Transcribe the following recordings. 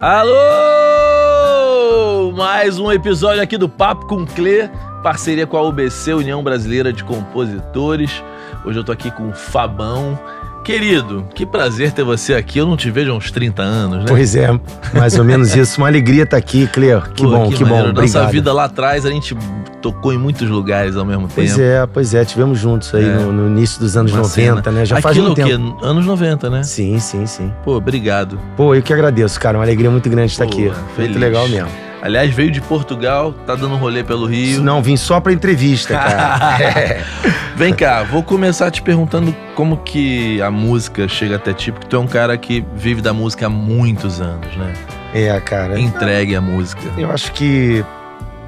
Alô! Mais um episódio aqui do Papo com Clê, parceria com a UBC, União Brasileira de Compositores. Hoje eu tô aqui com o Fabão. Querido, que prazer ter você aqui. Eu não te vejo há uns 30 anos, né? Pois é, mais ou menos isso. Uma alegria estar aqui, Clê. Que bom, que bom. Obrigado. Nossa vida lá atrás, a gente tocou em muitos lugares ao mesmo tempo. Pois é. Tivemos juntos aí no início dos anos 90, né? Já faz um tempo. Aquilo o quê? Anos 90, né? Sim. Pô, obrigado. Pô, eu que agradeço, cara. Uma alegria muito grande estar aqui. Feliz. Muito legal mesmo. Aliás, veio de Portugal, tá dando um rolê pelo Rio. Não, vim só pra entrevista, cara. Vem cá, vou começar te perguntando como que a música chega até ti, porque tu é um cara que vive da música há muitos anos, né? Cara. Entregue à música. Eu acho que,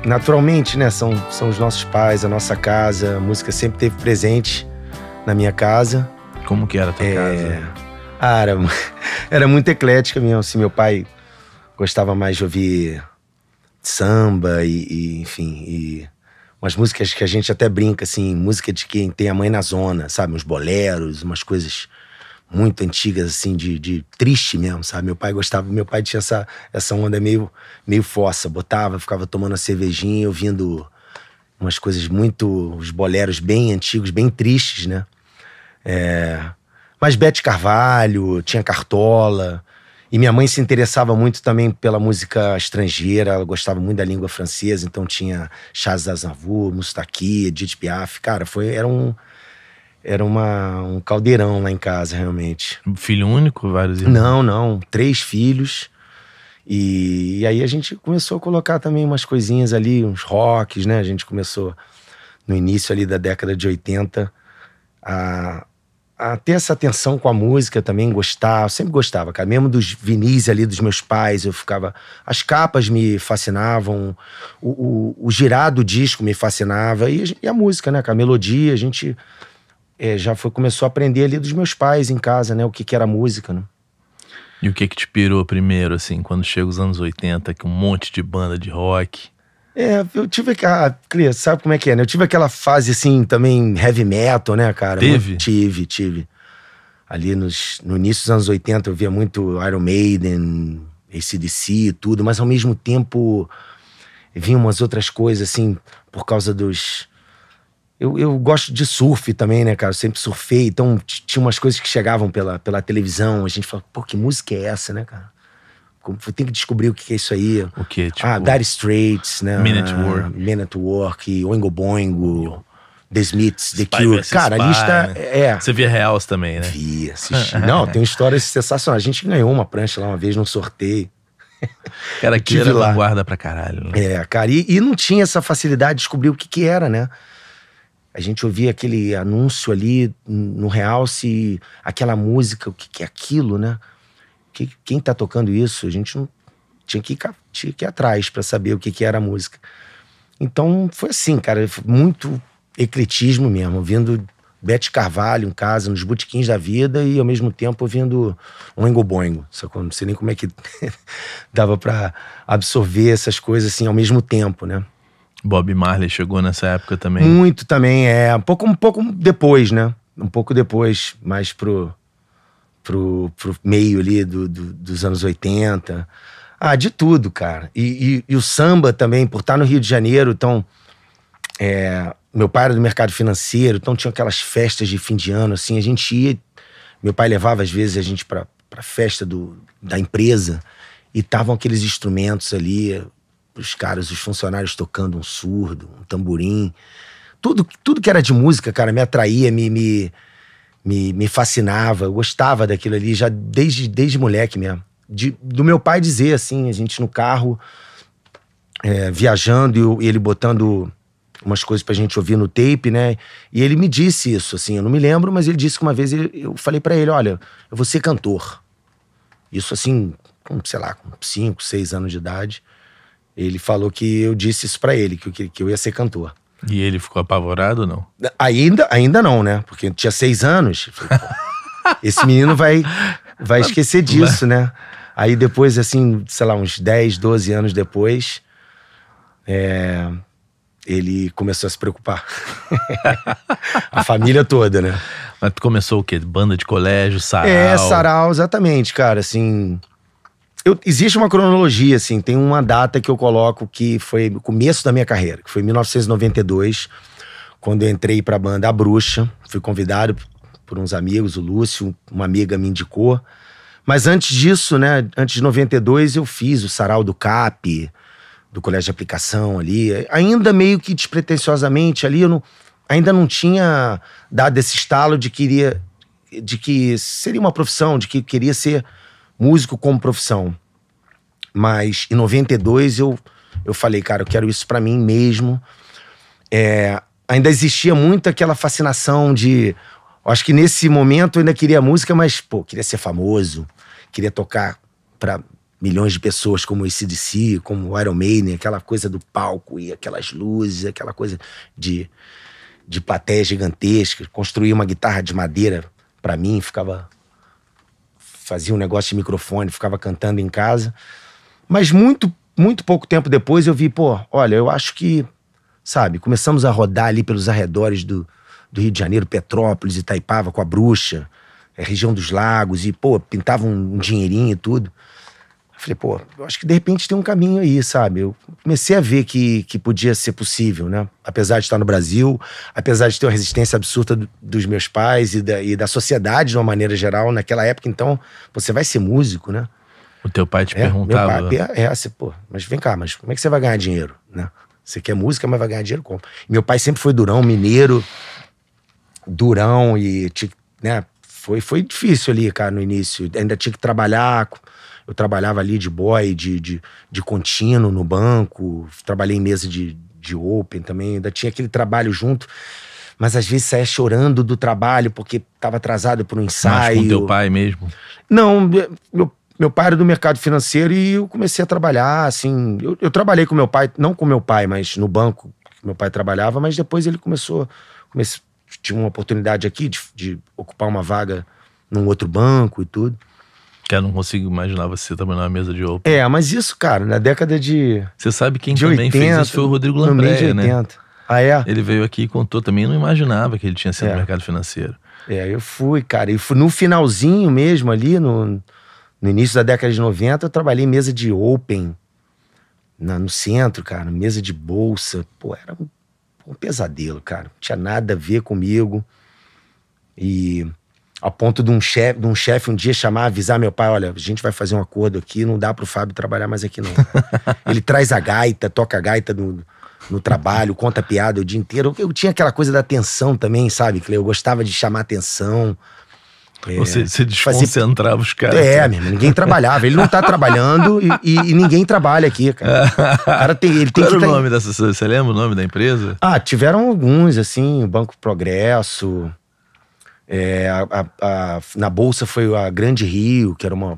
naturalmente, né, são os nossos pais, a nossa casa. A música sempre esteve presente na minha casa. Como que era a tua casa? Era muito eclética mesmo. Assim, meu pai gostava mais de ouvir samba enfim, umas músicas que a gente até brinca, assim, música de quem tem a mãe na zona, sabe? Uns boleros, umas coisas muito antigas, assim, de triste mesmo, sabe? Meu pai tinha essa onda meio fossa, ficava tomando a cervejinha, ouvindo umas coisas uns boleros bem antigos, bem tristes, né? Mas Bete Carvalho, tinha Cartola. E minha mãe se interessava muito também pela música estrangeira, ela gostava muito da língua francesa, então tinha Charles Aznavour, Moustaki, Edith Piaf. Cara, era um caldeirão lá em casa, realmente. Filho único, vários irmãos? Não, 3 filhos. E aí a gente começou a colocar também umas coisinhas ali, uns rocks, né? A gente começou no início ali da década de 80 a ter essa atenção com a música também, eu sempre gostava, cara, mesmo dos vinis ali dos meus pais, as capas me fascinavam, o girar do disco me fascinava, e a música, né, com a melodia, a gente começou a aprender ali dos meus pais em casa, né, o que era música, né. E o que te pirou primeiro, assim, quando chega os anos 80, com um monte de banda de rock? Eu tive Clê, sabe como é que é, né? Eu tive aquela fase, assim, também heavy metal, né, cara? Teve? Tive. Ali no início dos anos 80 eu via muito Iron Maiden, AC/DC e tudo, mas ao mesmo tempo vinha umas outras coisas, assim, por causa dos... Eu gosto de surf também, né, cara? Eu sempre surfei, então tinha umas coisas que chegavam pela televisão, a gente falava, pô, que música é essa, né, cara? Tem que descobrir o que é isso aí. O que? Tipo... Dire Straits, né? Men at Work, Oingo Boingo, The Smiths, The Spy Cure. vs. Cara, Spy, a lista né? Você via Reals também, né? Via, assisti. Não, tem histórias sensacionais. A gente ganhou uma prancha lá uma vez num sorteio. Cara, aqui era vanguarda pra caralho, né? Cara, e não tinha essa facilidade de descobrir o que era, né? A gente ouvia aquele anúncio ali no Realce, aquela música, o que é aquilo, né? Quem tá tocando isso? A gente não tinha que ir atrás pra saber o que era a música. Então foi assim, cara, muito ecletismo mesmo, ouvindo Bete Carvalho em casa, nos botequins da vida, e ao mesmo tempo ouvindo Oingo Boingo. Não sei nem como é que dava pra absorver essas coisas assim ao mesmo tempo, né? Bob Marley chegou nessa época também? Muito também, um pouco depois, né? Um pouco depois, mais pro meio ali dos anos 80. De tudo, cara. E o samba também, por estar no Rio de Janeiro, então... meu pai era do mercado financeiro, então tinha aquelas festas de fim de ano, assim, a gente ia... Meu pai levava, às vezes, a gente pra festa da empresa, e estavam aqueles instrumentos ali, os funcionários tocando um surdo, um tamborim. Tudo que era de música, cara, me atraía, me fascinava, eu gostava daquilo ali já desde moleque mesmo. Do meu pai dizer, assim, a gente no carro, viajando, e ele botando umas coisas pra gente ouvir no tape, né? E ele me disse isso, assim, eu não me lembro, mas ele disse que uma vez eu falei pra ele, olha, eu vou ser cantor. Isso, assim, com 5, 6 anos de idade. Ele falou que eu disse isso pra ele, que eu ia ser cantor. E ele ficou apavorado ou não? Ainda não, né? Porque eu tinha 6 anos. Falei, esse menino vai esquecer disso, né? Aí depois, assim, uns 10, 12 anos depois, ele começou a se preocupar. A família toda, né? Mas tu começou o quê? Banda de colégio, sarau? Sarau, exatamente, cara, assim... Existe uma cronologia, assim, tem uma data que eu coloco que foi o começo da minha carreira, que foi em 1992, quando eu entrei pra banda A Bruxa. Fui convidado por uns amigos, o Lúcio, uma amiga me indicou. Mas antes disso, né, antes de 92, eu fiz o Sarau do CAP, do Colégio de Aplicação ali. Ainda meio que despretensiosamente ali, ainda não tinha dado esse estalo de que seria uma profissão, de que queria ser músico como profissão. Mas em 92 eu falei, cara, eu quero isso pra mim mesmo. Ainda existia muito aquela fascinação de... Eu acho que nesse momento eu ainda queria música, mas, pô, queria ser famoso, queria tocar pra milhões de pessoas como o AC/DC, como o Iron Maiden, aquela coisa do palco e aquelas luzes, aquela coisa de plateia gigantesca. Construir uma guitarra de madeira pra mim, fazia um negócio de microfone, ficava cantando em casa. Mas muito, muito pouco tempo depois eu vi, pô, olha, eu acho que, sabe, começamos a rodar ali pelos arredores do Rio de Janeiro, Petrópolis, Itaipava, com a Bruxa, região dos lagos, e, pô, pintava um dinheirinho e tudo. Eu falei, pô, eu acho que de repente tem um caminho aí, sabe? Eu comecei a ver que podia ser possível, né? Apesar de estar no Brasil, apesar de ter uma resistência absurda dos meus pais e da sociedade de uma maneira geral, naquela época, então, você vai ser músico, né? O teu pai te perguntava... Meu pai, pô, mas vem cá, mas como é que você vai ganhar dinheiro, né? Você quer música, mas vai ganhar dinheiro como? E meu pai sempre foi durão, mineiro, durão, e, né, foi difícil ali, cara, no início. Ainda tinha que trabalhar, eu trabalhava ali de boy, de contínuo no banco, trabalhei em mesa de open também, ainda tinha aquele trabalho junto, mas às vezes saía chorando do trabalho porque tava atrasado por um ensaio. Mas com teu pai mesmo? Não, meu pai era do mercado financeiro e eu comecei a trabalhar, assim, eu trabalhei com meu pai, não com meu pai, mas no banco que meu pai trabalhava, mas depois ele tinha uma oportunidade aqui de ocupar uma vaga num outro banco e tudo. Que eu não consigo imaginar você trabalhando na mesa de open. Mas isso, cara, na década de... Você sabe quem também 80, fez isso foi o Rodrigo Lampreia, né? Ah, é? Ele veio aqui e contou também, não imaginava que ele tinha sido no mercado financeiro. Eu fui, cara, e no finalzinho mesmo ali, no início da década de 90, eu trabalhei em mesa de open, no centro, cara, mesa de bolsa. Pô, era um pesadelo, cara. Não tinha nada a ver comigo. E a ponto de um chefe um dia avisar meu pai, olha, a gente vai fazer um acordo aqui, não dá pro Fábio trabalhar mais aqui não. Ele traz a gaita, toca a gaita no trabalho, conta piada o dia inteiro. Eu tinha aquela coisa da atenção também, sabe? Eu gostava de chamar atenção. Você desconcentrava os caras. Mesmo, ninguém trabalhava. Ele não tá trabalhando e ninguém trabalha aqui, cara. O cara ele tem Qual era o nome dessa... Você lembra o nome da empresa? Tiveram alguns, assim, o Banco Progresso. Na Bolsa foi a Grande Rio, que era um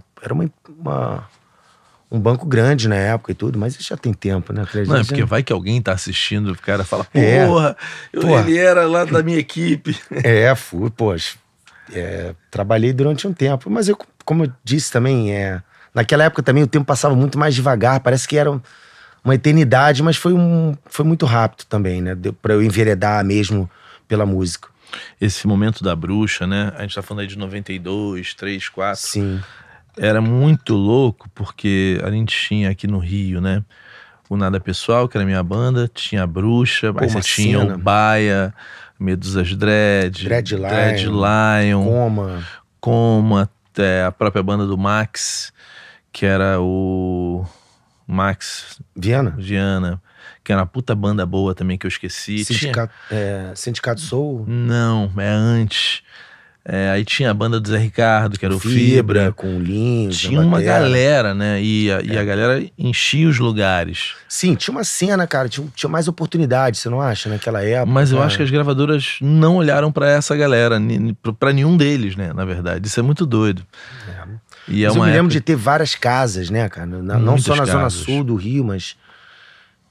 banco grande na época e tudo, mas isso já tem tempo, né? Não, é porque vai que alguém tá assistindo, o cara fala, porra, ele era lá da minha equipe. Fui, poxa. Trabalhei durante um tempo, mas eu, como eu disse também, naquela época também o tempo passava muito mais devagar, parece que era uma eternidade, mas foi muito rápido também, né? Deu pra eu enveredar mesmo pela música. Esse momento da Bruxa, né? A gente tá falando aí de 92, 3, 4. Sim. Era muito louco, porque a gente tinha aqui no Rio, né? O Nada Pessoal, que era a minha banda, tinha a Bruxa, aí você tinha o Baia, Medusas Dread Lion, Coma, a própria banda do Max, que era o Max Viana, que era uma puta banda boa também, que eu esqueci. Sindicato Soul? Não, antes. Aí tinha a banda do Zé Ricardo, que era o Fibra. Com o Lins. Tinha uma galera, né? E a galera enchia os lugares. Sim, tinha uma cena, cara. Tinha mais oportunidade, você não acha, naquela época? Mas eu acho que as gravadoras não olharam pra essa galera, pra nenhum deles, né? Na verdade. Isso é muito doido. E mas eu me lembro de ter várias casas, né, cara? Não só na Zona Sul do Rio, mas...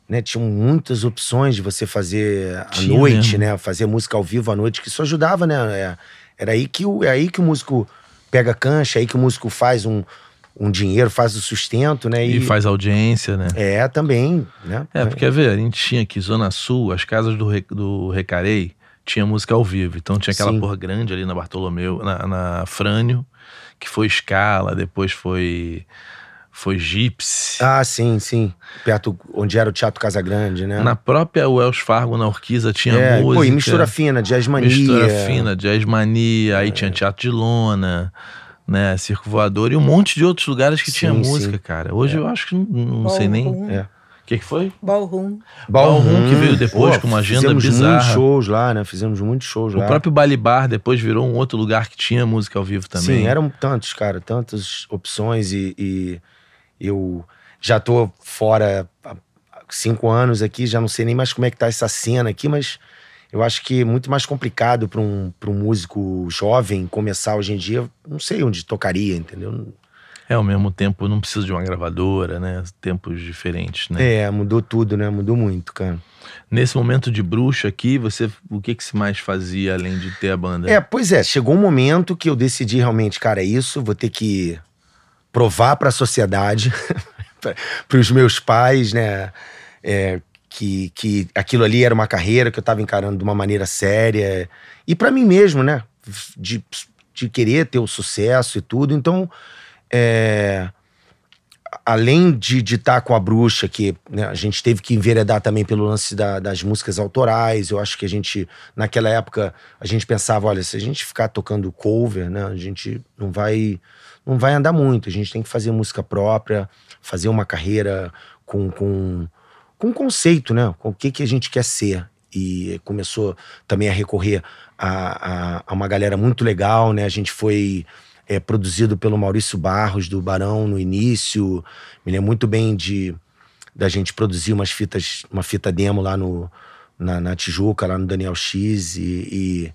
Né, tinham muitas opções de você fazer à noite, né? Fazer música ao vivo à noite, que isso ajudava, né? Era aí que o músico pega cancha, aí que o músico faz um dinheiro, faz o sustento, né? E faz audiência, né? Também, né? Porque, a gente tinha aqui Zona Sul, as casas do Recarei, tinha música ao vivo. Então tinha aquela porra grande ali na Bartolomeu, na Frânio, que foi Scala, depois foi foi Gypsy. Ah, sim, sim. Perto onde era o Teatro Casagrande, né? Na própria Wells Fargo, na Urquiza, tinha música. Pô, e Mistura Fina, Jazz Mania. Mistura Fina, Jazz Mania, aí tinha Teatro de Lona, né, Circo Voador e um monte de outros lugares que tinha música, cara. Hoje eu acho que não sei nem... O que foi? Ballroom, que veio depois com uma agenda bizarra. Fizemos muitos shows lá, né? Fizemos muitos shows lá. O próprio Bali Bar depois virou um outro lugar que tinha música ao vivo também. Sim, eram tantos, cara, tantas opções e eu já tô fora há 5 anos aqui, já não sei nem mais como é que tá essa cena aqui, mas eu acho que é muito mais complicado para um músico jovem começar hoje em dia. Não sei onde tocaria, entendeu? Ao mesmo tempo não precisa de uma gravadora, né? Tempos diferentes, né? Mudou tudo, né? Mudou muito, cara. Nesse momento de Bruxa aqui, o que se mais fazia além de ter a banda? Pois é, chegou um momento que eu decidi realmente, cara, isso, vou ter que provar pra sociedade, pros meus pais, né? Que aquilo ali era uma carreira que eu tava encarando de uma maneira séria. E pra mim mesmo, né? De querer ter o sucesso e tudo. Então, além de estar com a Bruxa, que, né, a gente teve que enveredar também pelo lance das músicas autorais. Eu acho que a gente, naquela época, a gente pensava, olha, se a gente ficar tocando cover, né, a gente não vai andar muito. A gente tem que fazer música própria, fazer uma carreira com conceito, né, com o que a gente quer ser. E começou também a recorrer a uma galera muito legal, né, a gente foi... produzido pelo Maurício Barros, do Barão, no início. Me lembro muito bem da gente produzir uma fita demo lá na Tijuca, lá no Daniel X. E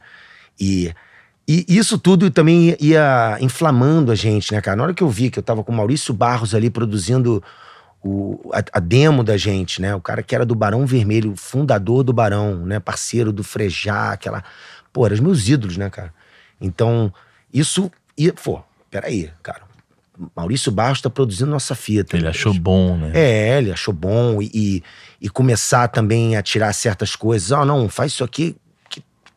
isso tudo também ia inflamando a gente, né, cara? Na hora que eu vi que eu tava com o Maurício Barros ali produzindo a demo da gente, né? O cara que era do Barão Vermelho, fundador do Barão, né? Parceiro do Frejá, aquela... Pô, eram os meus ídolos, né, cara? Então, isso... E, pô, peraí, cara. Maurício Barros tá produzindo nossa fita. Ele achou bom, né? Ele achou bom. E começar também a tirar certas coisas. Não, faz isso aqui,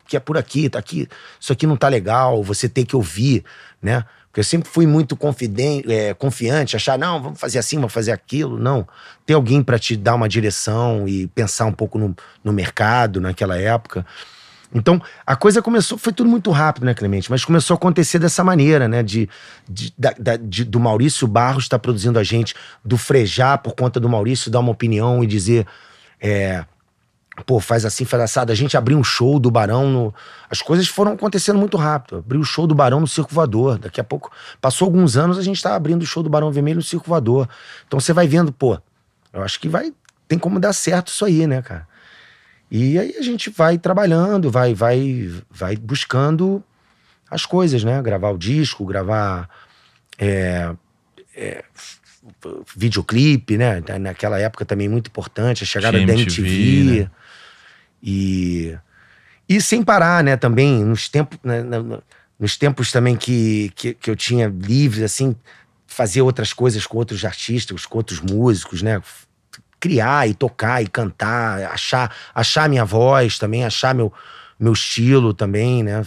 que é por aqui, tá aqui. Isso aqui não tá legal, você tem que ouvir, né? Porque eu sempre fui muito confiante, achar, não, vamos fazer assim, vamos fazer aquilo. Não, ter alguém pra te dar uma direção e pensar um pouco no mercado naquela época. Então, a coisa começou, foi tudo muito rápido, né, Clemente? Mas começou a acontecer dessa maneira, né? Do Maurício Barros estar produzindo a gente, do Frejá, por conta do Maurício, dar uma opinião e dizer, pô, faz assim, faz assado. A gente abriu um show do Barão, as coisas foram acontecendo muito rápido. Abriu o show do Barão no Circo Voador. Daqui a pouco, passou alguns anos, a gente tá abrindo o show do Barão Vermelho no Circo Voador. Então você vai vendo, pô, eu acho que tem como dar certo isso aí, né, cara? E aí a gente vai trabalhando, vai buscando as coisas, né? Gravar o disco, gravar videoclipe, né? Naquela época também muito importante, a chegada da MTV. Né? E sem parar, né? Também, nos tempos também que eu tinha livre, assim, fazer outras coisas com outros artistas, com outros músicos, né? Criar e tocar e cantar, achar minha voz também, achar meu estilo também, né?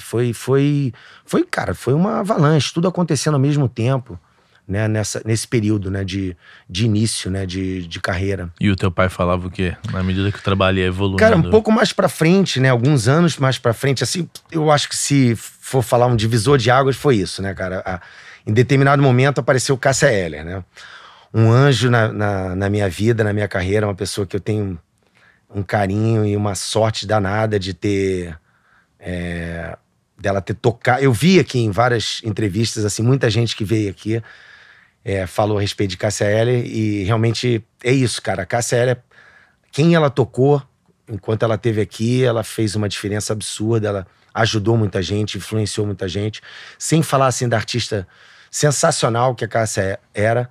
Cara, foi uma avalanche, tudo acontecendo ao mesmo tempo, né? Nesse período, né? De início, né? De carreira. E o teu pai falava o quê? Na medida que o trabalho ia evoluindo? Cara, um pouco mais pra frente, né? Alguns anos mais pra frente, assim, eu acho que se for falar um divisor de águas, foi isso, né, cara? Em determinado momento apareceu o Cássia Eller, né? Um anjo na minha vida, na minha carreira, uma pessoa que eu tenho um carinho e uma sorte danada de ter... dela ter tocado... Eu vi aqui em várias entrevistas, assim, muita gente que veio aqui falou a respeito de Cássia Eller e realmente é isso, cara. A Cássia Eller, quem ela tocou, enquanto ela esteve aqui, ela fez uma diferença absurda, ela ajudou muita gente, influenciou muita gente. Sem falar, assim, da artista sensacional que a Cássia era...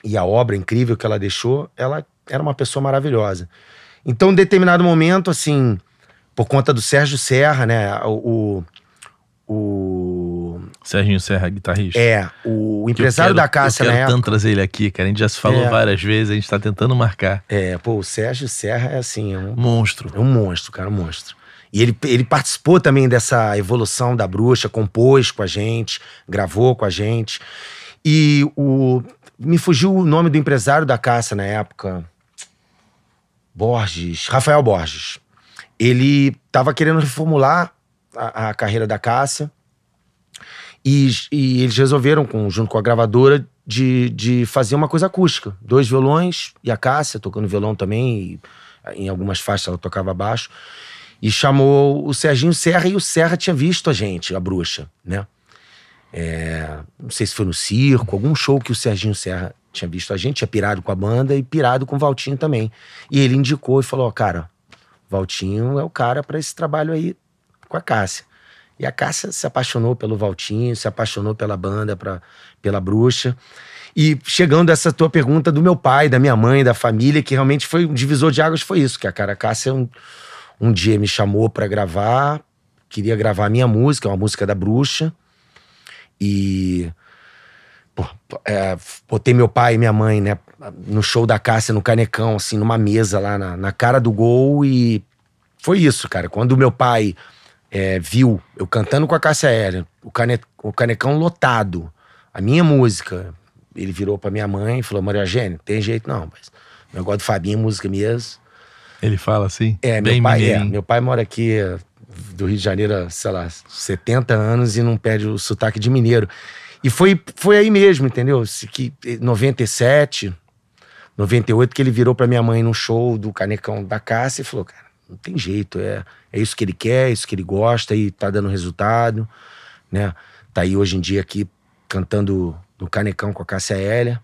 E a obra incrível que ela deixou, ela era uma pessoa maravilhosa. Então, em determinado momento, assim, por conta do Sérgio Serra, né? Serginho Serra, guitarrista. O empresário da Cássia, né? Eu quero tanto trazer ele aqui, cara. A gente já se falou várias vezes, a gente tá tentando marcar. O Sérgio Serra é assim... monstro. É um monstro, cara, um monstro. E ele participou também dessa evolução da Bruxa, compôs com a gente, gravou com a gente. E Me fugiu o nome do empresário da Cássia na época. Rafael Borges. Ele tava querendo reformular a carreira da Cássia e eles resolveram, junto com a gravadora, de fazer uma coisa acústica. 2 violões e a Cássia tocando violão também, e em algumas faixas ela tocava baixo. E chamou o Serginho Serra, e o Serra tinha visto a gente, a Bruxa, né? Não sei se foi no circo, algum show que o Serginho Serra tinha visto a gente, tinha pirado com a banda e pirado com o Valtinho também. E ele indicou e falou, cara, Valtinho é o cara pra esse trabalho aí com a Cássia. E a Cássia se apaixonou pelo Valtinho, se apaixonou pela banda, pela Bruxa. E chegando a essa tua pergunta do meu pai, da minha mãe, da família, que realmente foi um divisor de águas, foi isso, que a Cássia um dia me chamou pra gravar, queria gravar a minha música, uma música da Bruxa. E botei meu pai e minha mãe, né, no show da Cássia, no Canecão, assim, numa mesa lá na cara do gol, e foi isso, cara. Quando o meu pai viu eu cantando com a Cássia Eller, o Canecão lotado, a minha música, ele virou pra minha mãe e falou, Maria Eugênia, tem jeito não, mas o negócio do Fabinho é música mesmo. Ele fala assim? Meu pai mora aqui do Rio de Janeiro, sei lá, 70 anos e não perde o sotaque de mineiro. E foi aí mesmo, entendeu? Que 97, 98, que ele virou pra minha mãe num show do Canecão da Cássia e falou, cara, não tem jeito, é isso que ele quer, é isso que ele gosta e tá dando resultado, né? Tá aí hoje em dia aqui cantando no Canecão com a Cássia Eller.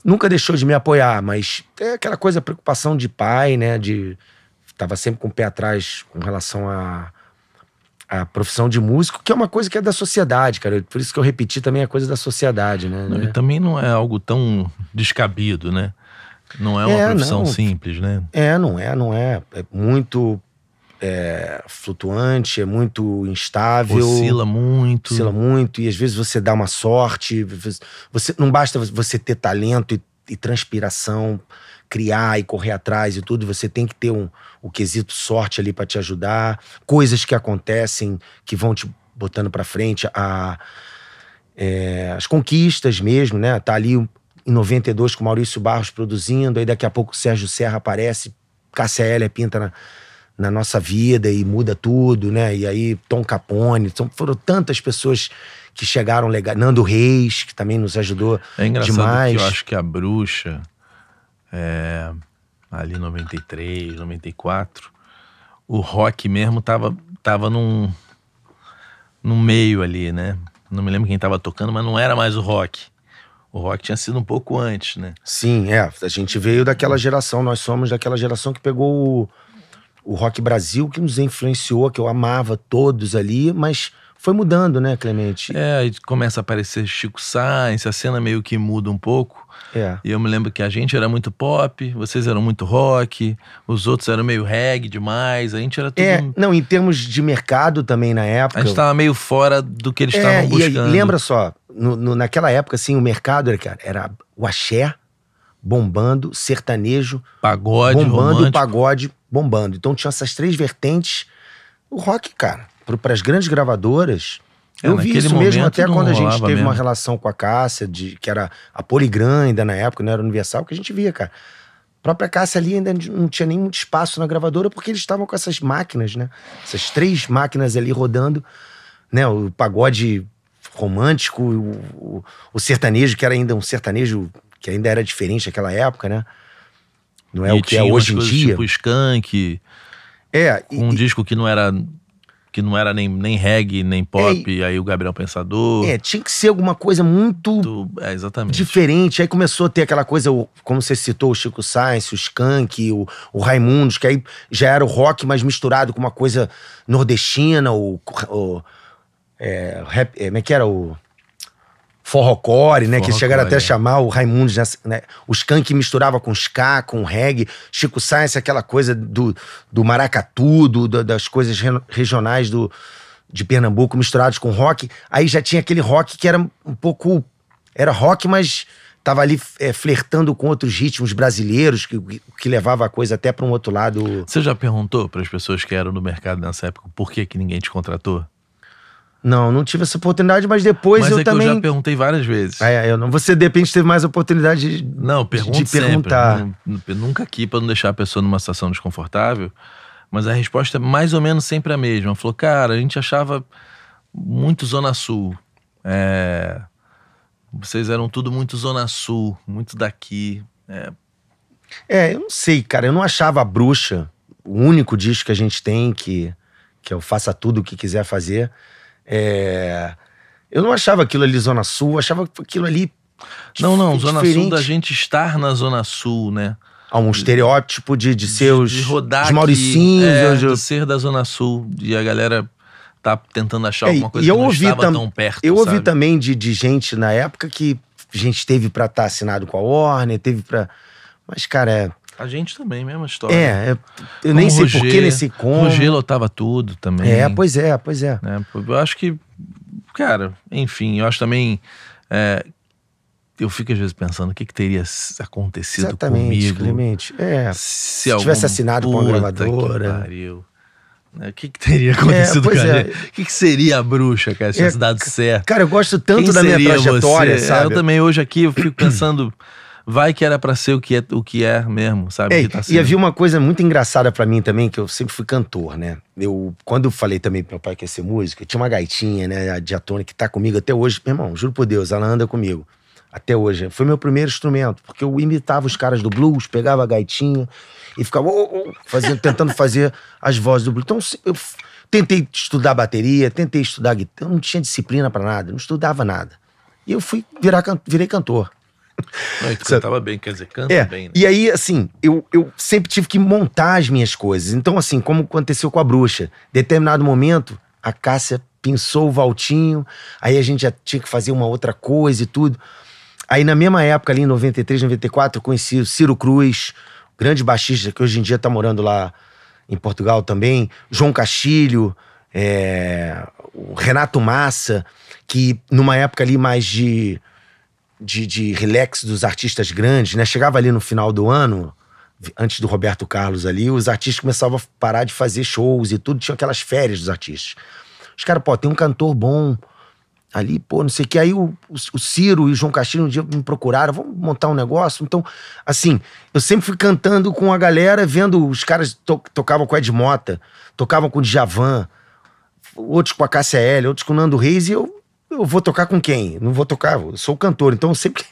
Nunca deixou de me apoiar, mas é aquela coisa, preocupação de pai, né? Tava sempre com o pé atrás com relação à profissão de músico, que é uma coisa que é da sociedade, cara. Por isso que eu repeti também a coisa da sociedade, né? Não, e também não é algo tão descabido, né? Não é uma profissão simples, né? Não é. É muito flutuante, é muito instável. Oscila muito. E às vezes você dá uma sorte. Não basta você ter talento e transpiração, criar e correr atrás e tudo. Você tem que ter o quesito sorte ali pra te ajudar. Coisas que acontecem que vão te botando pra frente. As conquistas mesmo, né? Tá ali em 92 com o Maurício Barros produzindo, aí daqui a pouco o Sérgio Serra aparece, Cássia Eller pinta na nossa vida e muda tudo, né? E aí Tom Capone, foram tantas pessoas que chegaram legal. Nando Reis, que também nos ajudou demais. É engraçado que eu acho que a Bruxa, ali 93, 94, o rock mesmo tava num meio ali, né? Não me lembro quem tava tocando, mas não era mais o rock. O rock tinha sido um pouco antes, né? Sim, a gente veio daquela geração, nós somos daquela geração que pegou o Rock Brasil, que nos influenciou, que eu amava todos ali, mas foi mudando, né, Clemente? Aí começa a aparecer Chico Science, a cena meio que muda um pouco. E eu me lembro que a gente era muito pop, vocês eram muito rock, os outros eram meio reggae demais, a gente era tudo... Não, em termos de mercado também na época... A gente tava meio fora do que eles estavam buscando. E lembra só, naquela época, assim, o mercado era o axé bombando, sertanejo pagode bombando, romântico. Pagode bombando. Então tinha essas 3 vertentes. O rock, cara, pras grandes gravadoras... Eu vi isso mesmo até quando a gente teve uma relação com a Cássia, que era a Poligram ainda na época, não era Universal, que a gente via, cara. A própria Cássia ali ainda não tinha nem muito espaço na gravadora, porque eles estavam com essas máquinas, né? Essas 3 máquinas ali rodando, né? O pagode romântico, o sertanejo, que era ainda um sertanejo que ainda era diferente naquela época, né? Não é o que é hoje em dia. Tipo Skank, um disco que não era nem reggae, nem pop, e aí o Gabriel Pensador. Tinha que ser alguma coisa muito exatamente. diferente. Aí começou a ter aquela coisa, como você citou, o Chico Science, o Skank, o Raimundos, que aí já era o rock, mas misturado com uma coisa nordestina, rap, como é que era? O forrocore, né? Que chegaram até a chamar o Raimundos, né? O Skank misturava com ska, com reggae. Chico Science, aquela coisa do maracatu, das coisas regionais de Pernambuco misturados com rock. Aí já tinha aquele rock que era um pouco... Era rock, mas tava ali flertando com outros ritmos brasileiros, que levava a coisa até para um outro lado. Você já perguntou para as pessoas que eram do mercado nessa época por que ninguém te contratou? Não tive essa oportunidade, mas depois Mas eu também... que eu já perguntei várias vezes. Você, de repente, teve mais oportunidade de perguntar. Sempre. Nunca aqui, pra não deixar a pessoa numa situação desconfortável. Mas a resposta é mais ou menos sempre a mesma. Falou, cara, a gente achava muito Zona Sul. Vocês eram tudo muito Zona Sul, muito daqui. Eu não sei, cara. Eu não achava a Bruxa, o único disco que a gente tem, que eu faça tudo o que quiser fazer. Eu não achava aquilo ali Zona Sul, eu achava aquilo ali Não, Zona diferente. Sul da gente estar na Zona Sul, né? Há um estereótipo de ser de rodar os Mauricinhos. de ser da Zona Sul. E a galera tá tentando achar alguma coisa e que não estava tão perto, Eu ouvi sabe? também de gente na época que a gente teve pra estar assinado com a Warner, teve pra... Mas, cara, A gente também, mesma história. eu nem sei por que nesse como. Roger lotava tudo também. Pois é. Eu acho que, cara, enfim, eu acho também... eu fico às vezes pensando o que teria acontecido comigo. Clemente. Se tivesse assinado com a gravadora. O que teria acontecido com a é. gente? O que seria a Bruxa, cara, se tivesse dado certo? Cara, eu gosto tanto Quem da minha seria trajetória, você? sabe? Eu também, hoje aqui, eu fico pensando, vai que era pra ser o que é mesmo, sabe? Que tá E sendo. havia uma coisa muito engraçada pra mim também, que eu sempre fui cantor, né? Quando eu falei também pro meu pai que ia ser músico, tinha uma gaitinha, né, a diatônica, que tá comigo até hoje. Meu irmão, juro por Deus, ela anda comigo. Até hoje. Foi meu primeiro instrumento, porque eu imitava os caras do blues, pegava a gaitinha e ficava tentando fazer as vozes do blues. Então eu tentei estudar bateria, tentei estudar guitarra, eu não tinha disciplina pra nada, não estudava nada. E eu virei cantor. Tu cantava bem, quer dizer, canta bem, né? E aí, assim, eu sempre tive que montar as minhas coisas. Então, assim, como aconteceu com a Bruxa, em determinado momento, a Cássia pinçou o Valtinho, aí a gente já tinha que fazer uma outra coisa e tudo. Aí, na mesma época, ali em 93, 94, eu conheci o Ciro Cruz, grande baixista, que hoje em dia tá morando lá em Portugal também, João Castilho, o Renato Massa, que numa época ali mais de relax dos artistas grandes, né? Chegava ali no final do ano, antes do Roberto Carlos ali, os artistas começavam a parar de fazer shows e tudo, tinha aquelas férias dos artistas. Os caras, tem um cantor bom ali, não sei o que. Aí o Ciro e o João Castilho um dia me procuraram, vamos montar um negócio. Então, assim, eu sempre fui cantando com a galera, vendo os caras tocavam com o Ed Mota, tocavam com o Djavan, outros com a Cássia Eller, outros com o Nando Reis, e eu vou tocar com quem? Não vou tocar, eu sou o cantor. Então eu sempre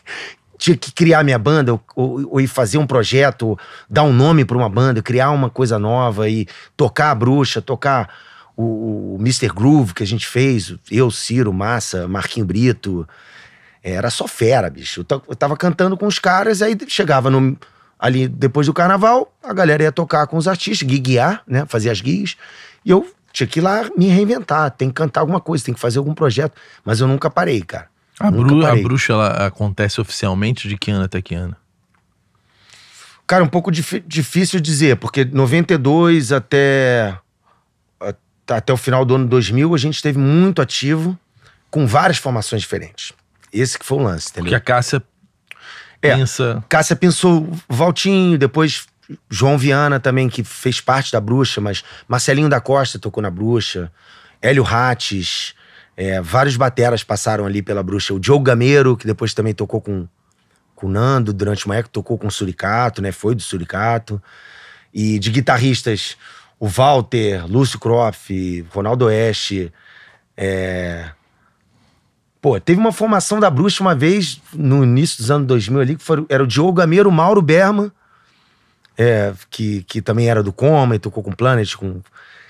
tinha que criar minha banda, ou ir fazer um projeto, ou dar um nome pra uma banda, criar uma coisa nova, e tocar a Bruxa, tocar o Mr. Groove que a gente fez, eu, Ciro, Massa, Marquinho Brito. Era só fera, bicho. Eu tava cantando com os caras, aí chegava ali depois do carnaval, a galera ia tocar com os artistas, guiguear, né? Fazer as gigs, e eu tinha que ir lá me reinventar, tem que cantar alguma coisa, tem que fazer algum projeto. Mas eu nunca parei, cara. A Bruxa, ela acontece oficialmente de que ano até que ano? Cara, um pouco difícil dizer, porque 92 até o final do ano 2000, a gente esteve muito ativo, com várias formações diferentes. Esse que foi o lance, entendeu? Porque a Cássia pensa... Cássia pensou Valtinho, depois João Viana também, que fez parte da Bruxa, mas Marcelinho da Costa tocou na Bruxa, Hélio Rates, vários bateras passaram ali pela Bruxa. O Diogo Gameiro, que depois também tocou com o Nando, durante uma época tocou com o Suricato, né? Foi do Suricato. E de guitarristas, o Walter, Lúcio Croft, Ronaldo Oeste. Teve uma formação da Bruxa uma vez, no início dos anos 2000 ali, que era o Diogo Gameiro, o Mauro Berman, que também era do Coma e tocou com Planet.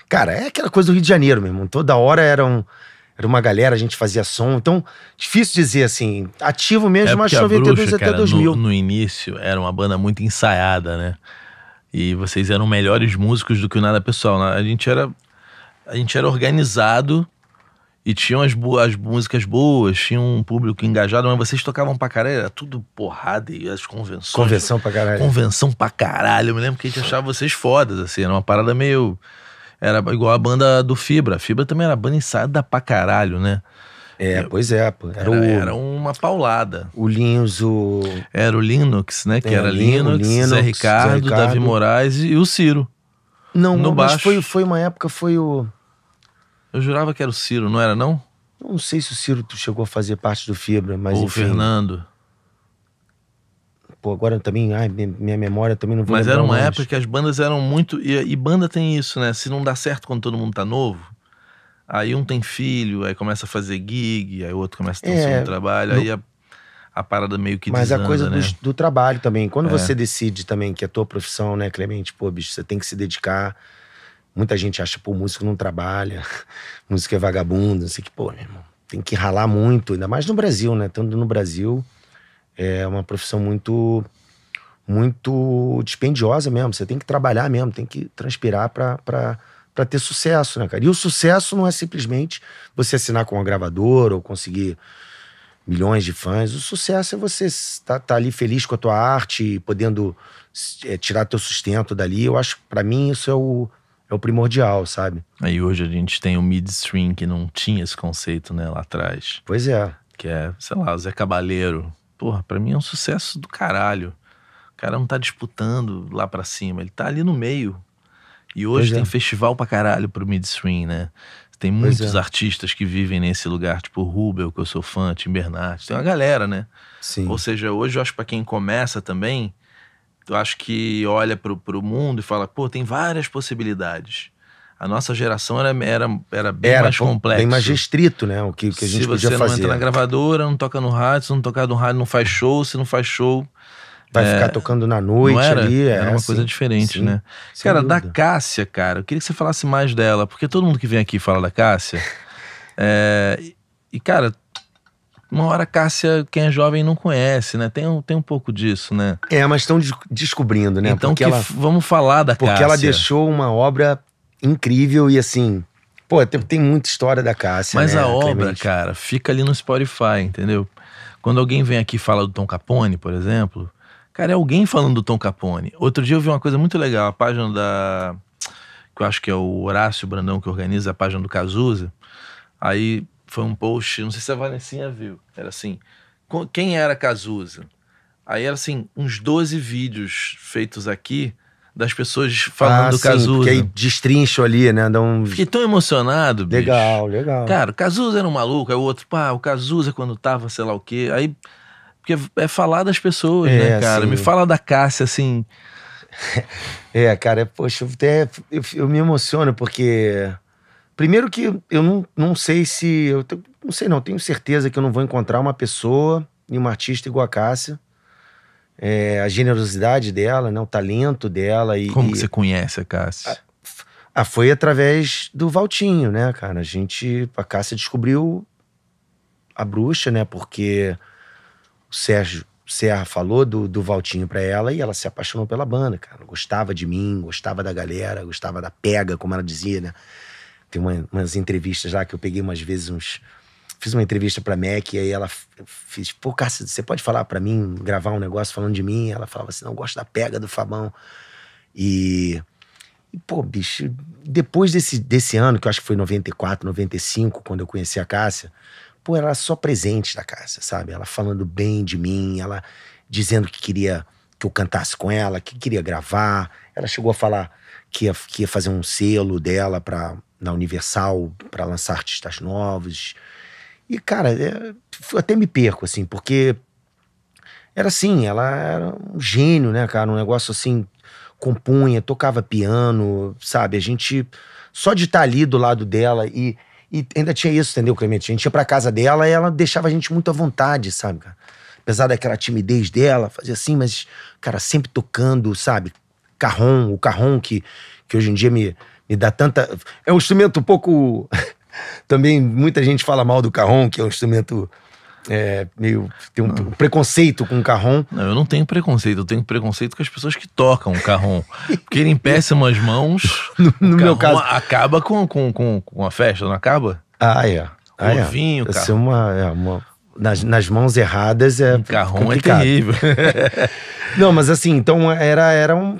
Cara, é aquela coisa do Rio de Janeiro, meu irmão. Toda hora era uma galera, a gente fazia som. Então, difícil dizer assim, ativo mesmo, mas 92 Bruxa, até 2000. No início, era uma banda muito ensaiada, né? E vocês eram melhores músicos do que o Nada Pessoal. A gente era organizado e tinham as músicas boas, tinha um público engajado, mas vocês tocavam pra caralho, era tudo porrada e as convenções. Convenção pra caralho. Convenção pra caralho. Eu me lembro que a gente achava vocês fodas, assim, era uma parada meio... Era igual a banda do Fibra. A Fibra também era banda ensaiada pra caralho, né? Pois é, pô. Era uma paulada. O Linus, Era o Linux, né? Que era Linux, Zé Ricardo, Davi Moraes e o Ciro. Não, no baixo. Mas foi uma época, foi o... Eu jurava que era o Ciro, não era não? Não sei se o Ciro chegou a fazer parte do Fibra, mas Ou enfim. o Fernando. Pô, agora também, minha memória também não vou Mas lembrar era uma nomes. época que as bandas eram muito... E banda tem isso, né? Se não dá certo quando todo mundo tá novo, aí um tem filho, aí começa a fazer gig, aí o outro começa a ter um segundo trabalho, aí a parada meio que Mas desanda, a coisa né? do trabalho também. Quando você decide também que é a tua profissão, né, Clemente? Pô, bicho, você tem que se dedicar. Muita gente acha, pô, músico não trabalha, músico é vagabundo, não sei o que, pô, meu irmão. Tem que ralar muito, ainda mais no Brasil, né? Tanto no Brasil, é uma profissão muito dispendiosa mesmo. Você tem que trabalhar mesmo, tem que transpirar pra ter sucesso, né, cara? E o sucesso não é simplesmente você assinar com uma gravadora ou conseguir milhões de fãs. O sucesso é você tá ali feliz com a tua arte, podendo tirar teu sustento dali. Eu acho que pra mim isso é o primordial, sabe? Aí hoje a gente tem o midstream, que não tinha esse conceito, né, lá atrás. Pois é. Que é, sei lá, o Zé Cabaleiro. Porra, pra mim é um sucesso do caralho. O cara não tá disputando lá pra cima, ele tá ali no meio. E hoje tem festival pra caralho pro midstream, né? Tem muitos artistas que vivem nesse lugar, tipo o Rubel, que eu sou fã, Tim Bernardes. Tem uma galera, né? Sim. Ou seja, hoje eu acho que pra quem começa também, eu acho que olha pro mundo e fala, pô, tem várias possibilidades. A nossa geração era bem mais complexo. Bem mais restrito, né? O que a gente podia fazer. Se você não entra na gravadora, não toca no rádio, se não tocar no rádio, não faz show, se não faz show... Vai ficar tocando na noite ali. Era uma coisa diferente, né? Cara, da Cássia, cara, eu queria que você falasse mais dela, porque todo mundo que vem aqui fala da Cássia. E, cara, uma hora a Cássia, quem é jovem não conhece, né? Tem um pouco disso, né? Mas estão descobrindo, né? Então vamos falar da Cássia. Porque ela deixou uma obra incrível e assim... Pô, tem muita história da Cássia, Mas né, a obra, Clemente? cara, fica ali no Spotify, entendeu? Quando alguém vem aqui e fala do Tom Capone, por exemplo... Cara, é alguém falando do Tom Capone. Outro dia eu vi uma coisa muito legal, a página que eu acho que é o Horácio Brandão que organiza, a página do Cazuza. Aí foi um post, não sei se a Vanessinha viu, era assim, quem era Cazuza? Aí era assim, uns 12 vídeos feitos aqui das pessoas falando do Cazuza. Porque aí destrincho ali, né? Fiquei tão emocionado, bicho. Legal. Cara, o Cazuza era um maluco, aí o outro, o Cazuza quando tava sei lá o quê, aí... Porque é falar das pessoas, né, cara? Assim... Me fala da Cássia, assim... Cara, poxa, eu me emociono porque... Primeiro que eu não sei se... não sei não, tenho certeza que eu não vou encontrar uma pessoa e uma artista igual a Cássia. A generosidade dela, né, o talento dela. Como que você conhece a Cássia? Foi através do Valtinho, né, cara? A Cássia descobriu a bruxa, né, porque... O Sérgio Serra falou do Valtinho pra ela e ela se apaixonou pela banda, cara. Gostava de mim, gostava da galera, gostava da pega, como ela dizia, né? Tem umas entrevistas lá que eu peguei umas vezes Fiz uma entrevista pra Mac e aí ela fez... Pô, Cássia, você pode falar pra mim, gravar um negócio falando de mim? Ela falava assim, não, eu gosto da pega do Fabão. E pô, bicho, depois desse ano, que eu acho que foi 94, 95, quando eu conheci a Cássia... Pô, ela era só presente da Cássia, sabe? Ela falando bem de mim, ela dizendo que queria que eu cantasse com ela, que queria gravar. Ela chegou a falar que ia fazer um selo dela na Universal para lançar artistas novos. E, cara, eu até me perco, assim, porque era assim, ela era um gênio, né, cara? Um negócio assim, compunha, tocava piano, sabe? A gente, só de estar ali do lado dela e ainda tinha isso, entendeu, Clemente? A gente ia pra casa dela e ela deixava a gente muito à vontade, sabe, cara? Apesar daquela timidez dela, fazia assim, mas, cara, sempre tocando, sabe? O carrom que hoje em dia me dá tanta... É um instrumento um pouco... Também muita gente fala mal do carrom, que é um instrumento meio... Tem um preconceito com o carrom. Não, eu não tenho preconceito, eu tenho preconceito com as pessoas que tocam o carrom. Porque ele em péssimas mãos, no meu caso... acaba com a festa, não acaba? O vinho, carrom. Nas mãos erradas carrom complicado. É terrível. Não, mas assim, então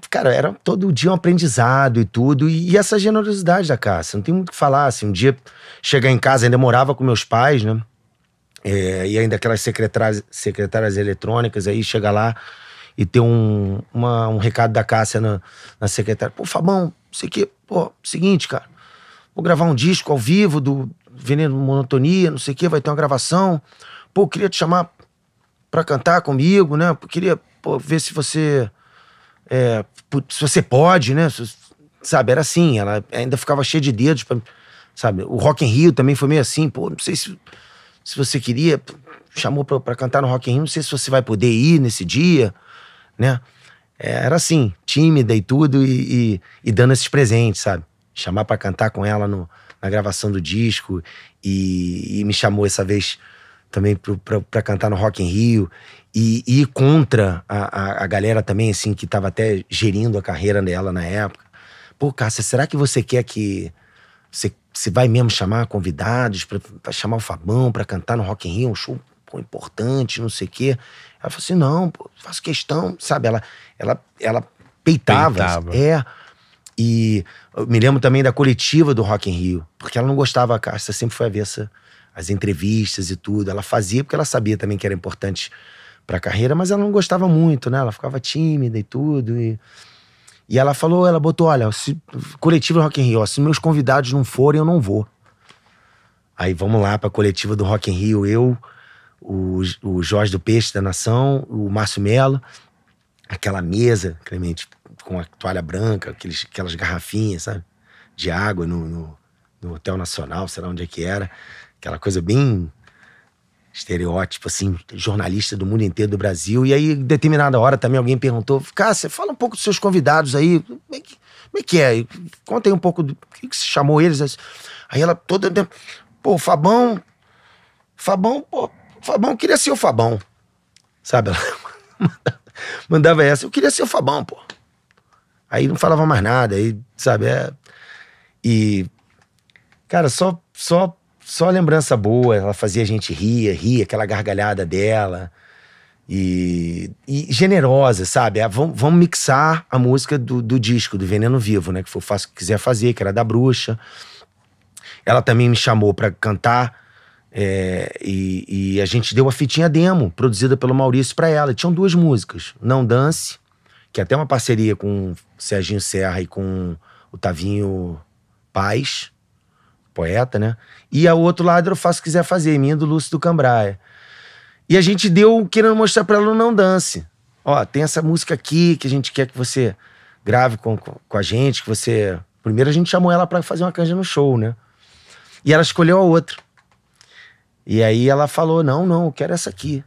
cara, era todo dia um aprendizado e tudo, e essa generosidade da Cássia, não tem muito o que falar, assim, um dia chegar em casa, ainda morava com meus pais, né, e ainda aquelas secretárias eletrônicas, aí chega lá e ter um recado da Cássia na secretária, pô, Fabão, sei que, pô, seguinte, cara, vou gravar um disco ao vivo Veneno Monotonia, não sei o que, vai ter uma gravação. Pô, queria te chamar pra cantar comigo, né? Queria, pô, ver se você... se você pode, né? Sabe, era assim, ela ainda ficava cheia de dedos pra, sabe? O Rock in Rio também foi meio assim, pô, não sei se você queria, chamou pra cantar no Rock in Rio, não sei se você vai poder ir nesse dia, né? Era assim, tímida e tudo, e dando esses presentes, sabe? Chamar pra cantar com ela na gravação do disco, e me chamou essa vez também pra cantar no Rock in Rio, e ir contra a galera também, assim, que tava até gerindo a carreira dela na época. Pô, Cássia, será que você quer que... Você vai mesmo chamar convidados pra chamar o Fabão pra cantar no Rock in Rio, um show, pô, importante, não sei o quê? Ela falou assim, não, pô, faço questão, sabe? Ela peitava. E eu me lembro também da coletiva do Rock in Rio, porque ela não gostava, a Cássia sempre foi avessa às entrevistas e tudo. Ela fazia porque ela sabia também que era importante pra carreira, mas ela não gostava muito, né? Ela ficava tímida e tudo, e ela falou, ela botou, olha, coletiva do Rock in Rio, ó, se meus convidados não forem, eu não vou. Aí vamos lá pra coletiva do Rock in Rio, eu, o Jorge do Peixe da Nação, o Márcio Melo, aquela mesa, Clemente, com a toalha branca, aquelas garrafinhas, sabe? De água no Hotel Nacional, sei lá onde é que era. Aquela coisa bem estereótipo, assim, jornalista do mundo inteiro do Brasil. E aí, em determinada hora, também alguém perguntou, Cássia, fala um pouco dos seus convidados aí. Como é que é? Conta aí um pouco do que você chamou eles. Aí ela toda... Pô, Fabão, queria ser o Fabão. Sabe? Ela mandava essa, eu queria ser o Fabão, pô. Aí não falava mais nada, aí, sabe? E, cara, só lembrança boa, ela fazia a gente rir, aquela gargalhada dela. E generosa, sabe? Vamos mixar a música do disco, do Veneno Vivo, né? Que foi o Faça o que Quiser Fazer, que era da Bruxa. Ela também me chamou pra cantar, e a gente deu uma fitinha demo, produzida pelo Maurício pra ela. E tinham 2 músicas, Não Dance, que é até uma parceria com o Serginho Serra e com o Tavinho Paz, poeta, né? E o outro lado era o Faça o que Quiser Fazer, minha do Lúcio do Cambraia. E a gente deu, querendo mostrar pra ela o Não Dance. Ó, tem essa música aqui que a gente quer que você grave com a gente, que você... Primeiro a gente chamou ela pra fazer uma canja no show, né? E ela escolheu a outra. E aí ela falou, não, eu quero essa aqui.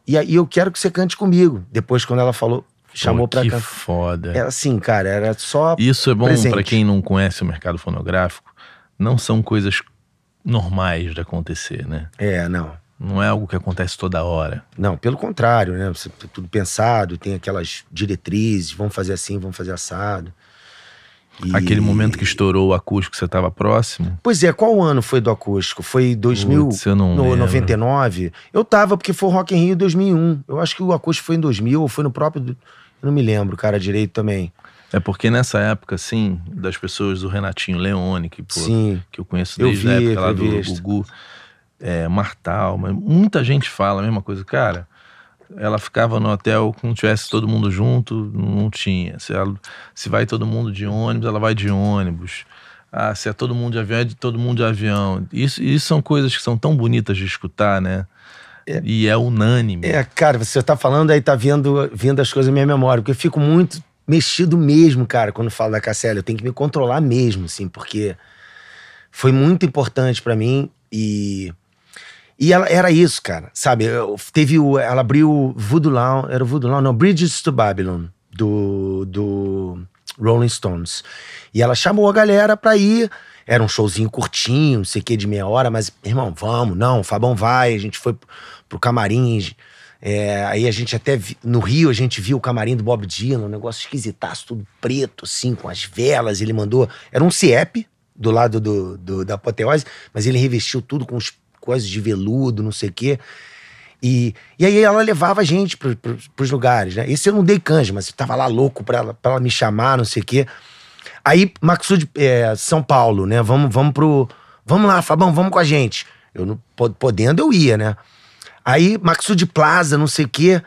E aí eu quero que você cante comigo. Depois, quando ela falou, chamou pra cantar. Que foda. Era assim, cara, era só Isso é bom presente. Pra quem não conhece o mercado fonográfico. Não são coisas normais de acontecer, né? Não. Não é algo que acontece toda hora. Não, pelo contrário, né? Você tem tudo pensado, tem aquelas diretrizes, vamos fazer assim, vamos fazer assado. Aquele momento que estourou o acústico, você estava próximo? Pois é, qual ano foi do acústico? Foi 2000, Putz, eu não lembro. 99? Eu tava, porque foi o Rock in Rio 2001. Eu acho que o acústico foi em 2000, ou foi no próprio... Eu não me lembro, cara, direito também. É porque nessa época, assim, das pessoas do Renatinho Leone, que, pô, sim, que eu conheço desde a época lá do Gugu, Martal, mas muita gente fala a mesma coisa. Cara, ela ficava no hotel, quando tivesse todo mundo junto, não tinha. Se vai todo mundo de ônibus, ela vai de ônibus. Se é todo mundo de avião, é de todo mundo de avião. Isso são coisas que são tão bonitas de escutar, né? E é unânime. Cara, você tá falando aí, tá vindo as coisas na minha memória, porque eu fico muito mexido mesmo, cara, quando falo da Cassia. Eu tenho que me controlar mesmo, assim, porque foi muito importante pra mim e ela era isso, cara, sabe? Ela abriu o Voodoo Lounge, era o Voodoo Lounge, não, Bridges to Babylon, do Rolling Stones. E ela chamou a galera pra ir, era um showzinho curtinho, não sei o que, de meia hora, mas, irmão, vamos, não, o Fabão vai, a gente foi pro camarim, aí a gente até, no Rio, a gente viu o camarim do Bob Dylan, um negócio esquisitaço, tudo preto, assim, com as velas, ele mandou, era um CIEP, do lado da Apoteose, mas ele revestiu tudo com os coisas de veludo, não sei o quê. E aí ela levava a gente pros lugares, né? Esse eu não dei canja, mas eu tava lá louco pra ela me chamar, não sei o quê. Aí, Maxud, São Paulo, né? Vamos lá, Fabão, vamos com a gente. Eu, não, podendo, eu ia, né? Aí, Maxud Plaza, não sei o quê.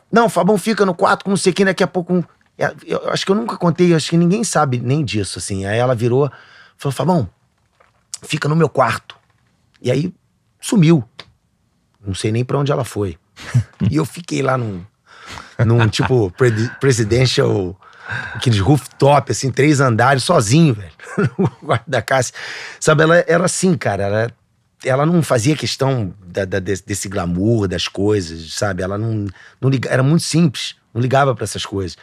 Não, Fabão fica no quarto com não sei o quê, daqui a pouco... Eu acho que eu nunca contei, acho que ninguém sabe nem disso, assim. Aí ela virou, falou, Fabão, fica no meu quarto. E aí sumiu. Não sei nem pra onde ela foi. E eu fiquei lá num tipo presidential, aqueles rooftop, assim, 3 andares, sozinho, velho. No quarto da Cássia. Sabe, ela era assim, cara, ela não fazia questão desse glamour das coisas, sabe? Ela não ligava, era muito simples, não ligava pra essas coisas.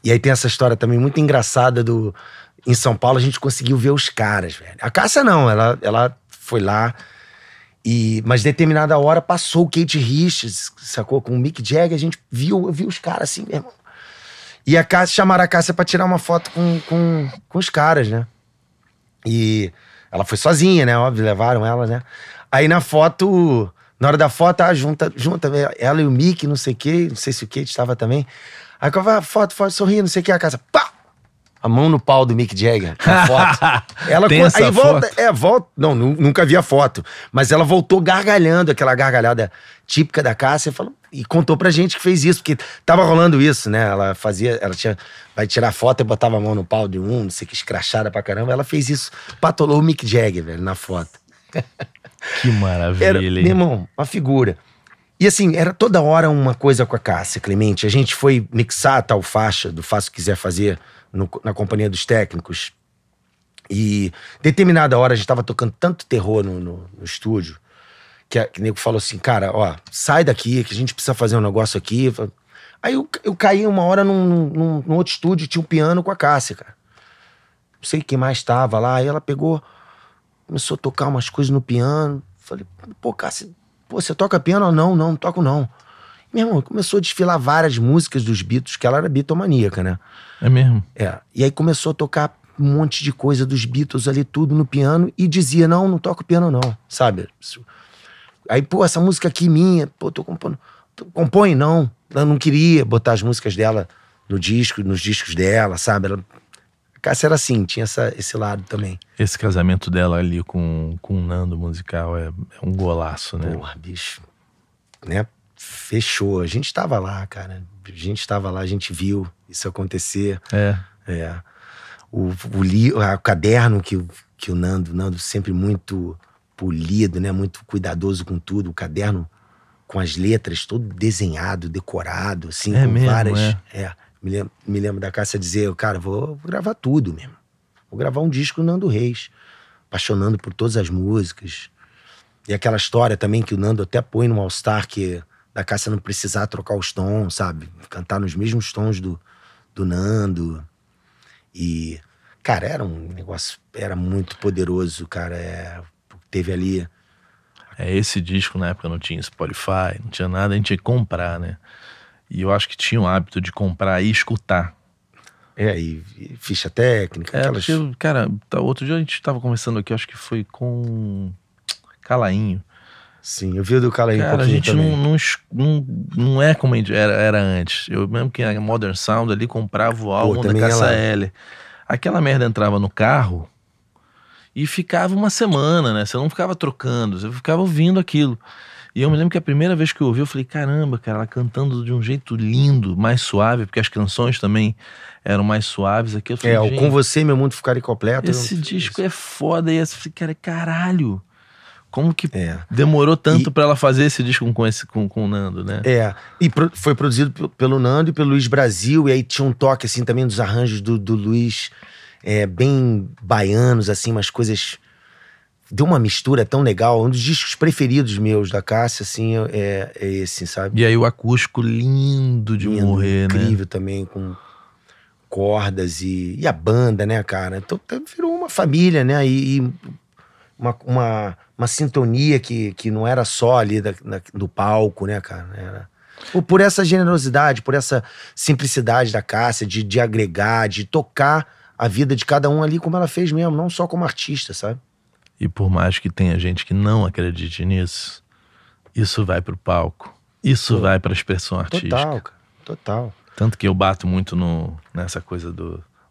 E aí tem essa história também muito engraçada em São Paulo a gente conseguiu ver os caras, velho. A Cássia não, ela foi lá, mas determinada hora passou o Kate Richards, sacou? Com o Mick Jagger, eu vi os caras assim, meu irmão. E a Cássia, chamaram a Cássia pra tirar uma foto com os caras, né? E ela foi sozinha, né? Óbvio, levaram ela, né? Aí na hora da foto, junta ela e o Mick, não sei o quê, não sei se o Kate estava também. Aí eu falei, foto, sorrindo, não sei o que, a Cássia, pá! A mão no pau do Mick Jagger, na foto. Ela tem essa aí volta, foto? volta. Não, nunca vi a foto. Mas ela voltou gargalhando, aquela gargalhada típica da Cássia, e contou pra gente que fez isso, porque tava rolando isso, né? Vai tirar foto e botava a mão no pau de não sei que, escrachada pra caramba. Ela fez isso, patolou o Mick Jagger, velho, na foto. Que maravilha, Meu irmão, uma figura. E assim, era toda hora uma coisa com a Cássia, Clemente. A gente foi mixar a tal faixa do Faça o que Quiser Fazer na companhia dos técnicos. E determinada hora a gente tava tocando tanto terror no estúdio que o nego falou assim, cara, ó, sai daqui que a gente precisa fazer um negócio aqui. Aí eu caí uma hora num outro estúdio, tinha um piano com a Cássia, cara. Não sei quem mais tava lá. Aí ela começou a tocar umas coisas no piano. Falei, pô, Cássia, você toca piano? Não toco não. Meu irmão, começou a desfilar várias músicas dos Beatles, que ela era bitomaníaca, né? É mesmo? E aí começou a tocar um monte de coisa dos Beatles ali, tudo no piano, e dizia, não toco piano não, sabe? Aí, pô, essa música aqui minha, pô, tô compondo. Compõe, não. Ela não queria botar as músicas dela nos discos dela, sabe? A Cássia era assim, tinha esse lado também. Esse casamento dela ali com o Nando musical é um golaço, né? Porra, bicho. Né? Fechou. A gente tava lá, cara. A gente viu isso acontecer. O caderno que o Nando sempre muito polido, né? Muito cuidadoso com tudo. O caderno com as letras todo desenhado, decorado, assim, com mesmo, várias... Me lembro da Cássia dizer, cara, vou gravar tudo mesmo. Vou gravar um disco do Nando Reis, apaixonando por todas as músicas. E aquela história também que o Nando até põe no All Star, que da Cássia não precisar trocar os tons, sabe? Cantar nos mesmos tons do Nando. E, cara, era um negócio, era muito poderoso, cara. Teve ali... Esse disco na época não tinha Spotify, não tinha nada, a gente tinha que comprar, né? E eu acho que tinha o hábito de comprar e escutar. E ficha técnica. Porque, cara, outro dia a gente tava conversando aqui, acho que foi com Calainho. Sim, eu vi o do Calainho um pouquinho a gente também. não é como era antes. Eu mesmo que a Modern Sound ali comprava o álbum da Cássia Eller. Aquela merda entrava no carro e ficava uma semana, né? Você não ficava trocando, você ficava ouvindo aquilo. E eu me lembro que a primeira vez que eu ouvi, eu falei, caramba, cara, ela cantando de um jeito lindo, mais suave, porque as canções também eram mais suaves. Aqui eu falei, o Com Você Meu Mundo Ficaria Completo. Esse disco é foda. E eu falei, cara, caralho, como que demorou tanto pra ela fazer esse disco com o Nando, né? E foi produzido pelo Nando e pelo Luiz Brasil, e aí tinha um toque, assim, também dos arranjos do Luiz, bem baianos, assim, umas coisas... Deu uma mistura tão legal. Um dos discos preferidos meus da Cássia, assim, é esse, sabe? E aí o acústico lindo de morrer, incrível, né? Incrível também, com cordas e a banda, né, cara? Então virou uma família, né? E uma sintonia que não era só ali do palco, né, cara? Era... Por essa generosidade, por essa simplicidade da Cássia, de agregar, de tocar a vida de cada um ali como ela fez mesmo, não só como artista, sabe? E por mais que tenha gente que não acredite nisso, isso vai pro palco. Isso vai pra expressão artística. Total, cara. Total. Tanto que eu bato muito nessa coisa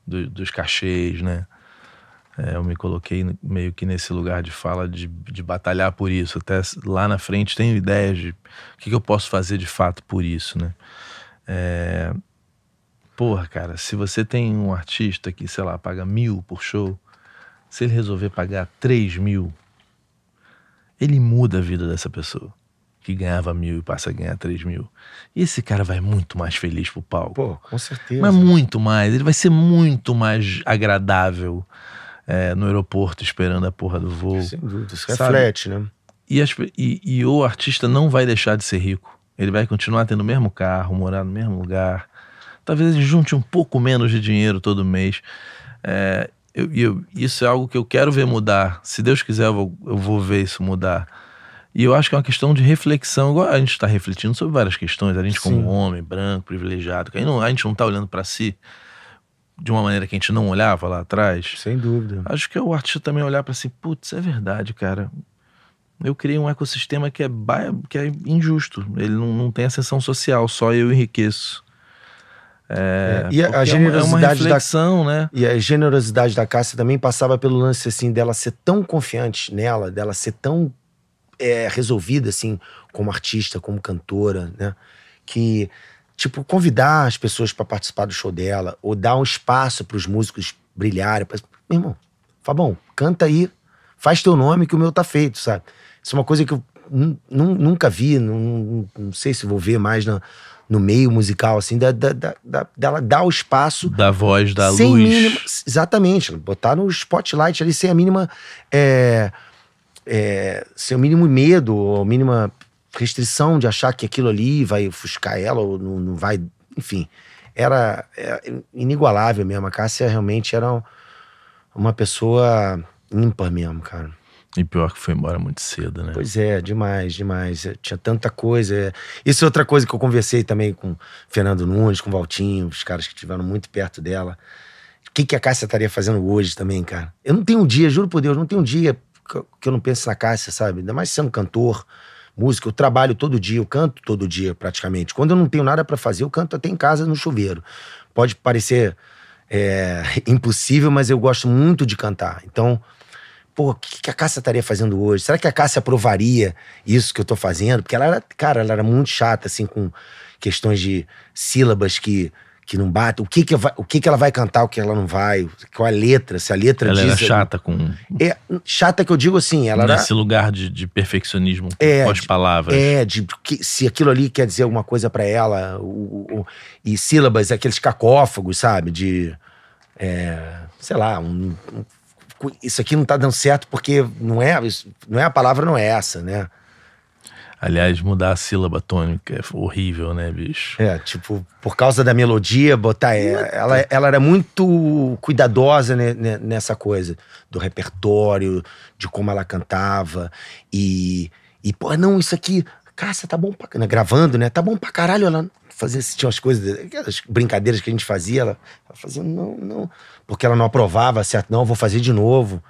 dos cachês, né? Eu me coloquei meio que nesse lugar de fala de batalhar por isso. Até lá na frente tenho ideias de o que eu posso fazer de fato por isso, né? Porra, cara, se você tem um artista que, sei lá, paga 1.000 por show... se ele resolver pagar 3 mil, ele muda a vida dessa pessoa que ganhava 1.000 e passa a ganhar 3 mil. E esse cara vai muito mais feliz pro palco. Pô, com certeza. Mas muito mais. Ele vai ser muito mais agradável no aeroporto esperando a porra do voo. Sem dúvida, isso sabe? reflete, né? E o artista não vai deixar de ser rico. Ele vai continuar tendo o mesmo carro, morar no mesmo lugar. Talvez ele junte um pouco menos de dinheiro todo mês. Isso é algo que eu quero ver mudar. Se Deus quiser, eu vou ver isso mudar. E eu acho que é uma questão de reflexão. Igual a gente está refletindo sobre várias questões. A gente como homem, branco, privilegiado. A gente não está olhando para si de uma maneira que a gente não olhava lá atrás. Sem dúvida. Acho que é o artista também olhar para si. Putz, é verdade, cara. Eu criei um ecossistema que é injusto. Ele não tem ascensão social. Só eu enriqueço. E a generosidade é uma reflexão, né? E a generosidade da Cássia também passava pelo lance assim dela ser tão confiante nela, dela ser tão resolvida assim como artista, como cantora, né? Que tipo convidar as pessoas para participar do show dela ou dar um espaço para os músicos brilharem. Meu irmão, Fabão, canta aí, faz teu nome que o meu tá feito, sabe? Isso é uma coisa que eu nunca vi, não sei se vou ver mais no meio musical, assim, dela dar o espaço. Da voz, da sem luz. Mínima, exatamente, botar no spotlight ali sem a mínima sem o mínimo medo, ou a mínima restrição de achar que aquilo ali vai ofuscar ela ou não vai, enfim. Era inigualável mesmo. A Cássia realmente era uma pessoa ímpar mesmo, cara. E pior que foi embora muito cedo, né? Pois é, demais. Tinha tanta coisa. Isso é outra coisa que eu conversei também com Fernando Nunes, com o Valtinho, os caras que estiveram muito perto dela. O que a Cássia estaria fazendo hoje também, cara? Eu não tenho um dia, juro por Deus, não tenho um dia que eu não penso na Cássia, sabe? Ainda mais sendo cantor, músico, eu trabalho todo dia, eu canto todo dia praticamente. Quando eu não tenho nada pra fazer, eu canto até em casa no chuveiro. Pode parecer impossível, mas eu gosto muito de cantar. Então, pô, o que a Cássia estaria fazendo hoje? Será que a Cássia aprovaria isso que eu tô fazendo? Porque ela era muito chata, assim, com questões de sílabas que não batem. O que ela vai cantar, o que ela não vai. Qual a letra, se a letra ela diz... Ela era chata com... chata que eu digo assim, ela nesse lugar de perfeccionismo, pós-palavras. Se aquilo ali quer dizer alguma coisa pra ela, e sílabas, aqueles cacófagos, sabe? Sei lá, isso aqui não tá dando certo porque não é a palavra, não é essa, né? Aliás, mudar a sílaba tônica é horrível, né, bicho? Tipo, por causa da melodia, botar... Ela era muito cuidadosa nessa coisa do repertório, de como ela cantava. E pô, não, isso aqui... Cássia, tá bom pra... Gravando, né? Tá bom pra caralho. Ela fazia... Tinha umas coisas... Aquelas brincadeiras que a gente fazia, ela fazia... Não... Porque ela não aprovava, certo? Não, eu vou fazer de novo.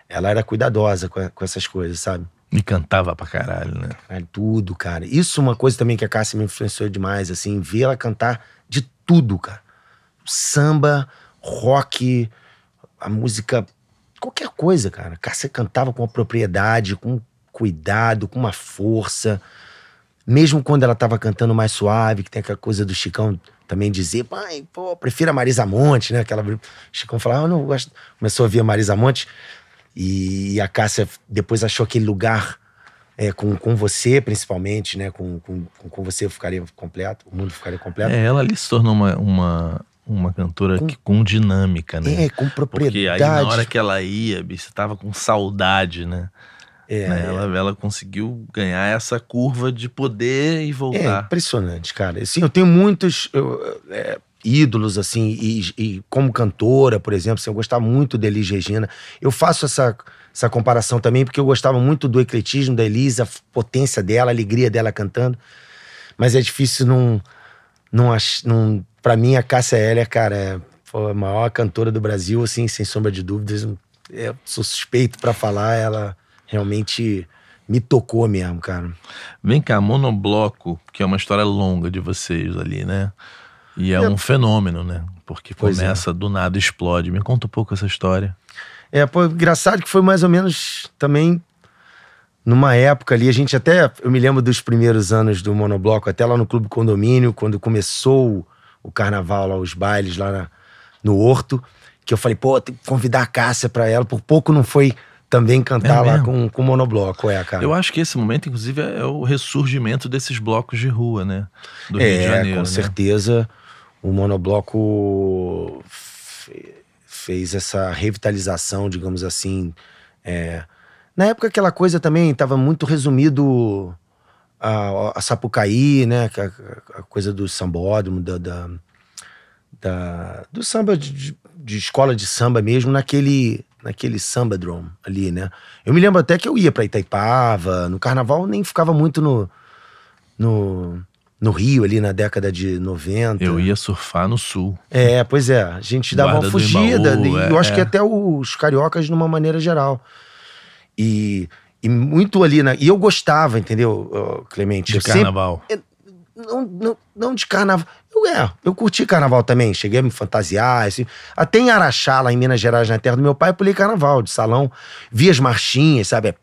Ela era cuidadosa com essas coisas, sabe? E cantava pra caralho, né? Tudo, cara. Isso é uma coisa também que a Cássia me influenciou demais, assim, ver ela cantar de tudo, cara. Samba, rock, a música, qualquer coisa, cara. A Cássia cantava com uma propriedade, com cuidado, com uma força. Mesmo quando ela tava cantando mais suave, que tem aquela coisa do Chicão também dizer, pai, pô, prefiro a Marisa Monte, né? O Chicão falava, não gosto. Começou a ouvir a Marisa Monte. E a Cássia depois achou aquele lugar com você, principalmente, né? Com você eu ficaria completo, o mundo ficaria completo. Ela ali se tornou uma cantora com dinâmica, né? Com propriedade. Porque aí na hora que ela ia, bicho, você tava com saudade, né? Ela conseguiu ganhar essa curva de poder e voltar. É impressionante, cara. Assim, eu tenho muitos ídolos, assim, e como cantora, por exemplo, assim, eu gostava muito da Elis Regina. Eu faço essa comparação também porque eu gostava muito do ecletismo da Elis, a potência dela, a alegria dela cantando. Mas é difícil pra mim, a Cássia Eller, cara, foi a maior cantora do Brasil, assim, sem sombra de dúvidas. Eu sou suspeito pra falar, ela realmente me tocou mesmo, cara. Vem cá, Monobloco, que é uma história longa de vocês ali, né? E é um fenômeno, né? Porque começa do nada, explode. Me conta um pouco essa história. Pô, engraçado que foi mais ou menos também numa época ali, eu me lembro dos primeiros anos do Monobloco, até lá no Clube Condomínio, quando começou o carnaval lá, os bailes lá no Horto, que eu falei, pô, tem que convidar a Cássia pra ela. Por pouco não foi também cantar lá com o monobloco, cara. Eu acho que esse momento, inclusive, é o ressurgimento desses blocos de rua, né? Do Rio de Janeiro, com né? certeza o monobloco fez essa revitalização, digamos assim. Na época aquela coisa também estava muito resumido a Sapucaí, né? A coisa do sambódromo, do samba de escola de samba mesmo, naquele sambadrome ali, né? Eu me lembro até que eu ia pra Itaipava, no carnaval nem ficava muito no Rio ali na década de 90. Eu ia surfar no sul. Pois é, a gente dava Guarda uma fugida, Imbaú, e eu acho que até os cariocas de uma maneira geral. E muito ali, e eu gostava, entendeu, Clemente? De carnaval. Não de carnaval. Eu curti carnaval também, cheguei a me fantasiar, assim. Até em Araxá, lá em Minas Gerais, na terra do meu pai, eu pulei carnaval de salão, vi as marchinhas, sabe?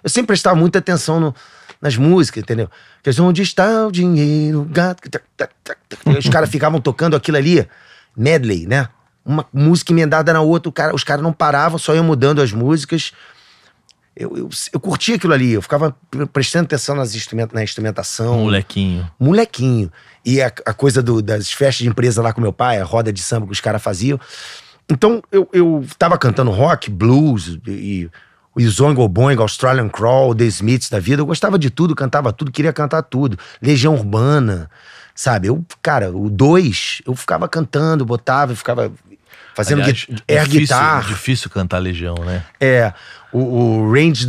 Eu sempre prestava muita atenção nas músicas, entendeu? Onde está o dinheiro? Os caras ficavam tocando aquilo ali, medley, né? Uma música emendada na outra, os caras não paravam, só iam mudando as músicas. Eu curtia aquilo ali, eu ficava prestando atenção na instrumentação. Molequinho. E a coisa das festas de empresa lá com meu pai, a roda de samba que os caras faziam. Então eu tava cantando rock, blues, e o Zongo Boing, Australian Crawl, The Smiths da vida. Eu gostava de tudo, cantava tudo, queria cantar tudo. Legião Urbana, sabe? O 2, eu ficava cantando, botava, ficava fazendo air guitar. Difícil cantar Legião, né? O range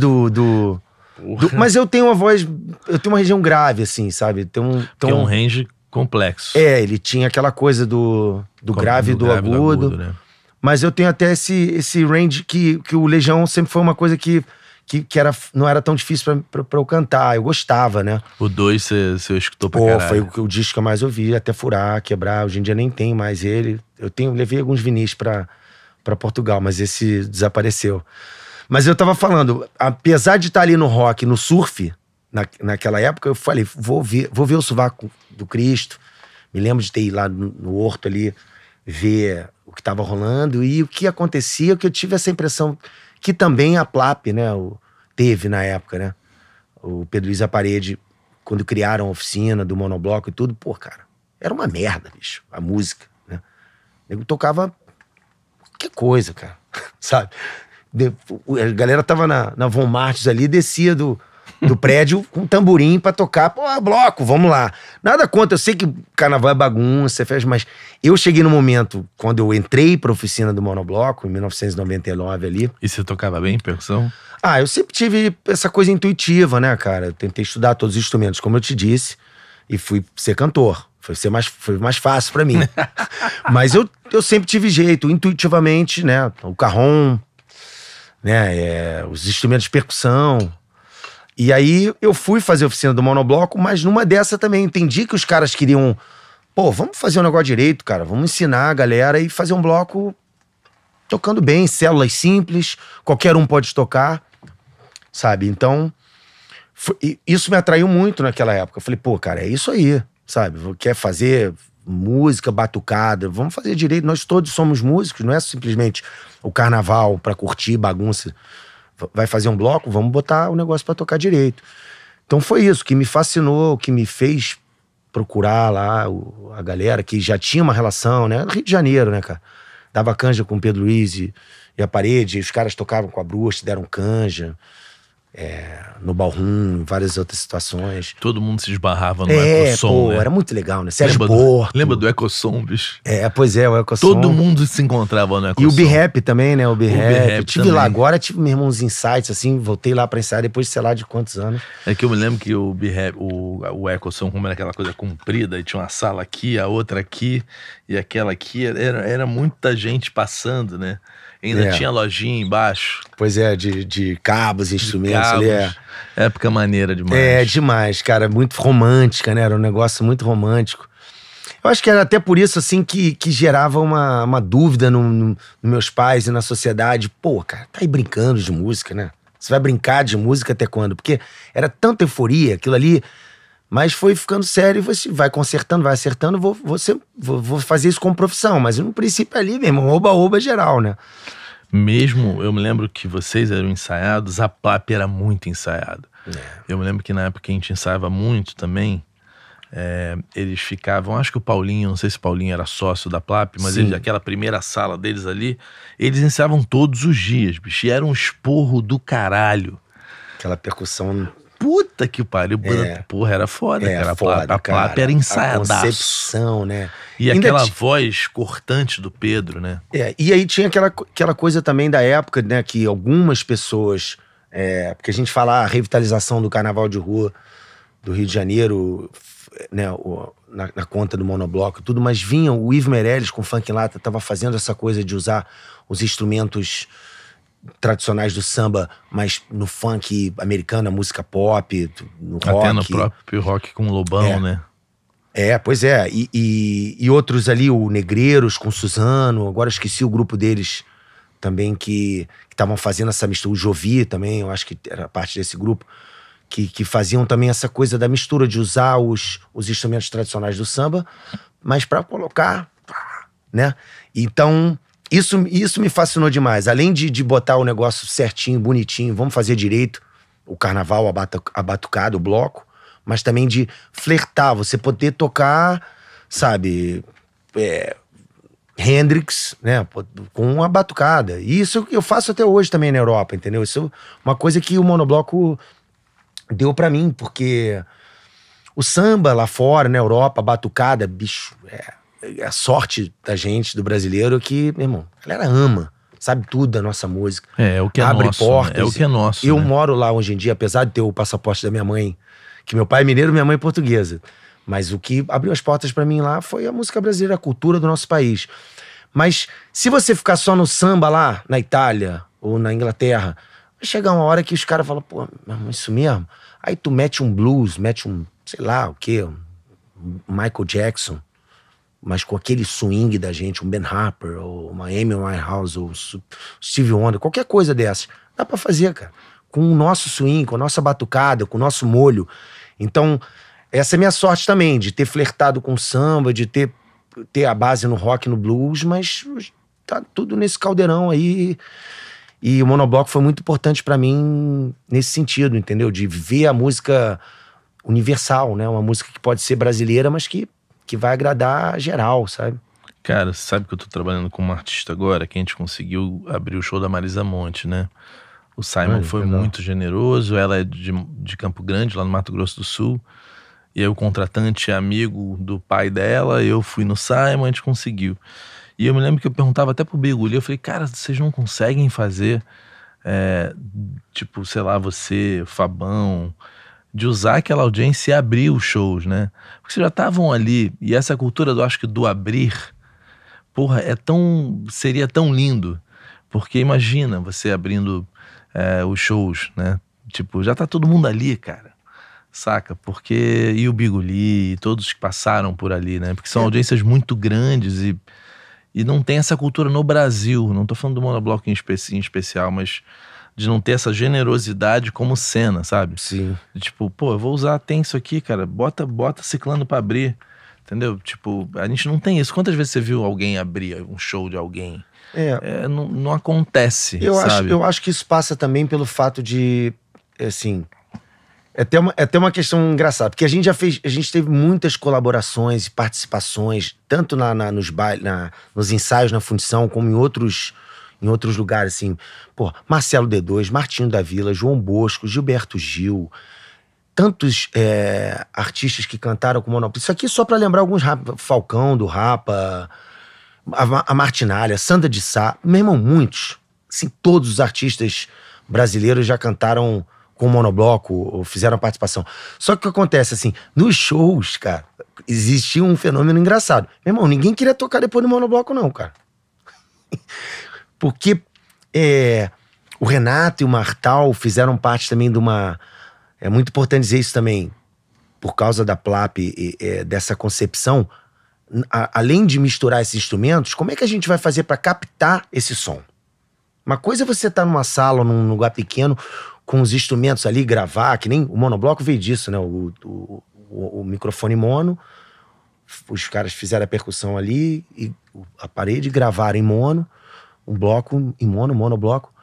mas eu tenho uma voz, eu tenho uma região grave, assim, sabe? Que é um range complexo. Ele tinha aquela coisa do grave e do agudo, né? Mas eu tenho até esse range que o Legião sempre foi uma coisa que não era tão difícil pra eu cantar, eu gostava, né? O 2 você escutou pra caralho. Foi o disco que eu mais ouvi, até furar, quebrar. Hoje em dia nem tem mais ele. Levei alguns vinis pra Portugal, mas esse desapareceu. Mas eu tava falando, apesar de estar ali no rock, no surf, naquela época, eu falei, vou ver o Sovaco do Cristo. Me lembro de ter ido lá no Horto ali, ver o que tava rolando e o que acontecia, que eu tive essa impressão que também a Plap, né, teve na época, né? O Pedro Luiz Aparede, quando criaram a oficina do monobloco e tudo, cara, era uma merda, bicho, a música, né? Eu tocava qualquer coisa, cara, sabe? A galera tava na Von Martins ali, descia do prédio com um tamborim pra tocar. Bloco, vamos lá. Nada contra, eu sei que carnaval é bagunça, mas eu cheguei no momento, quando eu entrei pra oficina do monobloco, em 1999 ali. E você tocava bem percussão? Eu sempre tive essa coisa intuitiva, né, cara? Eu tentei estudar todos os instrumentos, como eu te disse, e fui ser cantor. Foi mais fácil pra mim. Mas eu sempre tive jeito, intuitivamente, né? O carrom, né? Os instrumentos de percussão. E aí eu fui fazer a oficina do monobloco, mas numa dessa também entendi que os caras queriam, vamos fazer um negócio direito, cara, vamos ensinar a galera e fazer um bloco tocando bem, células simples, qualquer um pode tocar, sabe? Então, isso me atraiu muito naquela época. Eu falei, cara, é isso aí, sabe? Quer fazer música, batucada, vamos fazer direito, nós todos somos músicos, não é simplesmente o carnaval pra curtir, bagunça. Vai fazer um bloco, vamos botar o negócio pra tocar direito. Então foi isso que me fascinou, que me fez procurar lá a galera que já tinha uma relação, né? Rio de Janeiro, né, cara? Dava canja com o Pedro Luiz e a Parede, e os caras tocavam com a Bruxa, deram canja. No Ballroom, em várias outras situações. Todo mundo se esbarrava no Ecossom, né? Era muito legal, né? Sérgio Porto. Lembra do Ecossom, bicho? Pois é, o Ecossom. Todo mundo se encontrava no Ecossom. E o B-Rap também, né? O B-Rap. Eu tive também lá agora, tive mesmo uns insights, assim, voltei lá pra ensaiar depois de sei lá de quantos anos. É que eu me lembro que o B-Rap, o Ecossom, como era aquela coisa comprida, e tinha uma sala aqui, a outra aqui, e aquela aqui, era muita gente passando, né? Ainda tinha lojinha embaixo. Pois é, de cabos, instrumentos ali. Época maneira demais. Demais, cara. Muito romântica, né? Era um negócio muito romântico. Eu acho que era até por isso, assim, que gerava uma dúvida nos meus pais e na sociedade. Cara, tá aí brincando de música, né? Você vai brincar de música até quando? Porque era tanta euforia, aquilo ali. Mas foi ficando sério, você vai consertando, vai acertando, vou fazer isso como profissão. Mas no princípio ali, meu irmão, oba-oba geral, né? Mesmo, eu me lembro que vocês eram ensaiados, a Plap era muito ensaiada. Eu me lembro que na época que a gente ensaiava muito também, eles ficavam, acho que o Paulinho, não sei se o Paulinho era sócio da Plap, mas aquela primeira sala deles ali, eles ensaiavam todos os dias, bicho, e era um esporro do caralho. Aquela percussão... Puta que pariu, porra, era foda, cara. A Plap era ensaiadaço. A concepção, né? E aquela voz cortante do Pedro, né? E aí tinha aquela coisa também da época, né? Que algumas pessoas... porque a gente fala a revitalização do carnaval de rua do Rio de Janeiro, né? Na conta do monobloco e tudo, mas vinham, o Ivo Meirelles com Funk em Lata tava fazendo essa coisa de usar os instrumentos tradicionais do samba, mas no funk americano, a música pop, no rock. Até no próprio rock com o Lobão, né? Pois é. E outros ali, o Negreiros com Suzano, agora esqueci o grupo deles também que estavam fazendo essa mistura. O Jovi também, eu acho que era parte desse grupo, que faziam também essa coisa da mistura de usar os instrumentos tradicionais do samba, mas para colocar, né? Então... Isso me fascinou demais. Além de botar o negócio certinho, bonitinho, vamos fazer direito, o carnaval, a batucada, o bloco, mas também de flertar, você poder tocar, sabe, Hendrix, né, com a batucada. E isso eu faço até hoje também na Europa, entendeu? Isso é uma coisa que o monobloco deu pra mim, porque o samba lá fora, na Europa, a batucada, bicho, a sorte da gente, do brasileiro, que, meu irmão, a galera ama, sabe tudo da nossa música. É o que é abre nosso, portas. Né? É o que é nosso. Eu moro lá hoje em dia, apesar de ter o passaporte da minha mãe, que meu pai é mineiro, minha mãe é portuguesa. Mas o que abriu as portas pra mim lá foi a música brasileira, a cultura do nosso país. Mas se você ficar só no samba lá, na Itália ou na Inglaterra, vai chegar uma hora que os caras falam, pô, isso mesmo? Aí tu mete um blues, mete um, sei lá o quê, um Michael Jackson, mas com aquele swing da gente, um Ben Harper, ou uma Amy Winehouse, ou Stevie Wonder, qualquer coisa dessas. Dá pra fazer, cara. Com o nosso swing, com a nossa batucada, com o nosso molho. Então, essa é a minha sorte também, de ter flertado com samba, de ter a base no rock e no blues, mas tá tudo nesse caldeirão aí. E o monobloco foi muito importante pra mim nesse sentido, entendeu? De ver a música universal, né? Uma música que pode ser brasileira, mas que vai agradar geral, sabe? Cara, você sabe que eu tô trabalhando com uma artista agora, que a gente conseguiu abrir o show da Marisa Monte, né? O Simon foi muito generoso, ela é de Campo Grande, lá no Mato Grosso do Sul, e aí o contratante é amigo do pai dela, eu fui no Simon, a gente conseguiu. E eu me lembro que eu perguntava até pro Biguli, eu falei, cara, vocês não conseguem fazer, tipo, sei lá, você, Fabão, de usar aquela audiência e abrir os shows, né? Porque vocês já estavam ali, e essa cultura acho que do abrir, porra, seria tão lindo, porque imagina você abrindo os shows, né? Tipo, já tá todo mundo ali, cara, saca? Porque, e o Biguli, e todos que passaram por ali, né? Porque são audiências muito grandes e não tem essa cultura no Brasil, não tô falando do monobloco em especial, mas de não ter essa generosidade como cena, sabe? Sim. Tipo, pô, eu vou usar, tem isso aqui, cara, bota Ciclano pra abrir, entendeu? Tipo, a gente não tem isso. Quantas vezes você viu alguém abrir um show de alguém? Não acontece, sabe? Eu acho que isso passa também pelo fato de, assim, é até uma questão engraçada, porque a gente teve muitas colaborações e participações, tanto nos ensaios na fundição, como em outros lugares, assim, pô, Marcelo D2, Martinho da Vila, João Bosco, Gilberto Gil, tantos artistas que cantaram com Monopólio. Isso aqui só pra lembrar alguns, Falcão, do Rapa, a Martinalha, Sandra de Sá, meu irmão, muitos. Assim, todos os artistas brasileiros já cantaram com o monobloco, ou fizeram participação. Só que o que acontece, assim, nos shows, cara, existia um fenômeno engraçado. Meu irmão, ninguém queria tocar depois do monobloco, não, cara. Porque o Renato e o Martal fizeram parte também de uma... É muito importante dizer isso também, por causa da Plap, dessa concepção, além de misturar esses instrumentos, como é que a gente vai fazer para captar esse som? Uma coisa é você estar numa sala, num lugar pequeno, com os instrumentos ali, gravar, que nem o monobloco veio disso, né? O microfone mono, os caras fizeram a percussão ali, e a parede gravaram em mono, um bloco em monobloco.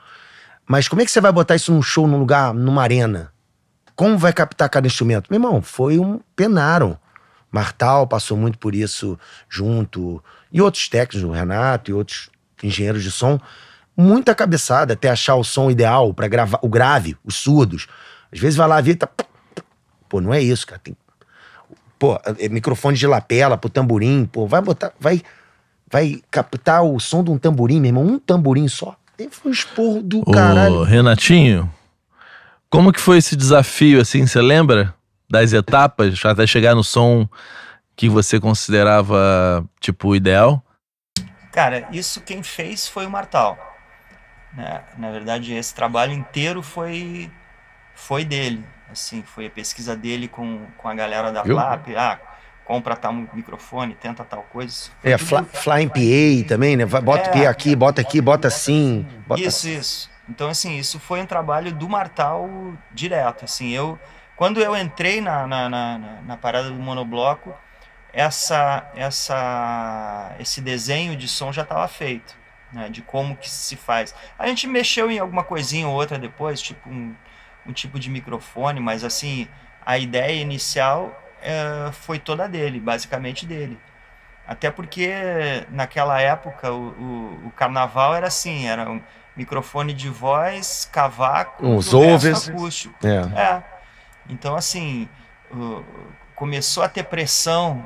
Mas como é que você vai botar isso num show, num lugar, numa arena? Como vai captar cada instrumento? Meu irmão, penaram. Martal passou muito por isso junto, e outros técnicos, o Renato e outros engenheiros de som, muita cabeçada até achar o som ideal pra gravar, o grave, os surdos. Às vezes vai lá, vira, tá... Pô, não é isso, cara. Pô, microfone de lapela pro tamborim, pô, vai captar o som de um tamborim, meu irmão, um tamborim só. Ele foi um esporro do caralho. Ô, Renatinho, como que foi esse desafio, assim, você lembra? Das etapas, até chegar no som que você considerava, tipo, ideal? Cara, isso quem fez foi o Martal, né? Na verdade, esse trabalho inteiro foi dele, assim, foi a pesquisa dele com a galera da Flap, compra tal microfone, tenta tal coisa. Flying PA também, né? Bota PA aqui, bota assim. Isso. Então, assim, isso foi um trabalho do Martal direto, assim, quando eu entrei na parada do monobloco, esse desenho de som já estava feito, né, de como que se faz. A gente mexeu em alguma coisinha ou outra depois, tipo um tipo de microfone, mas assim, a ideia inicial foi toda dele, basicamente dele. Até porque naquela época o carnaval era assim, era um microfone de voz, cavaco, uns overs, acústico. Então, assim, começou a ter pressão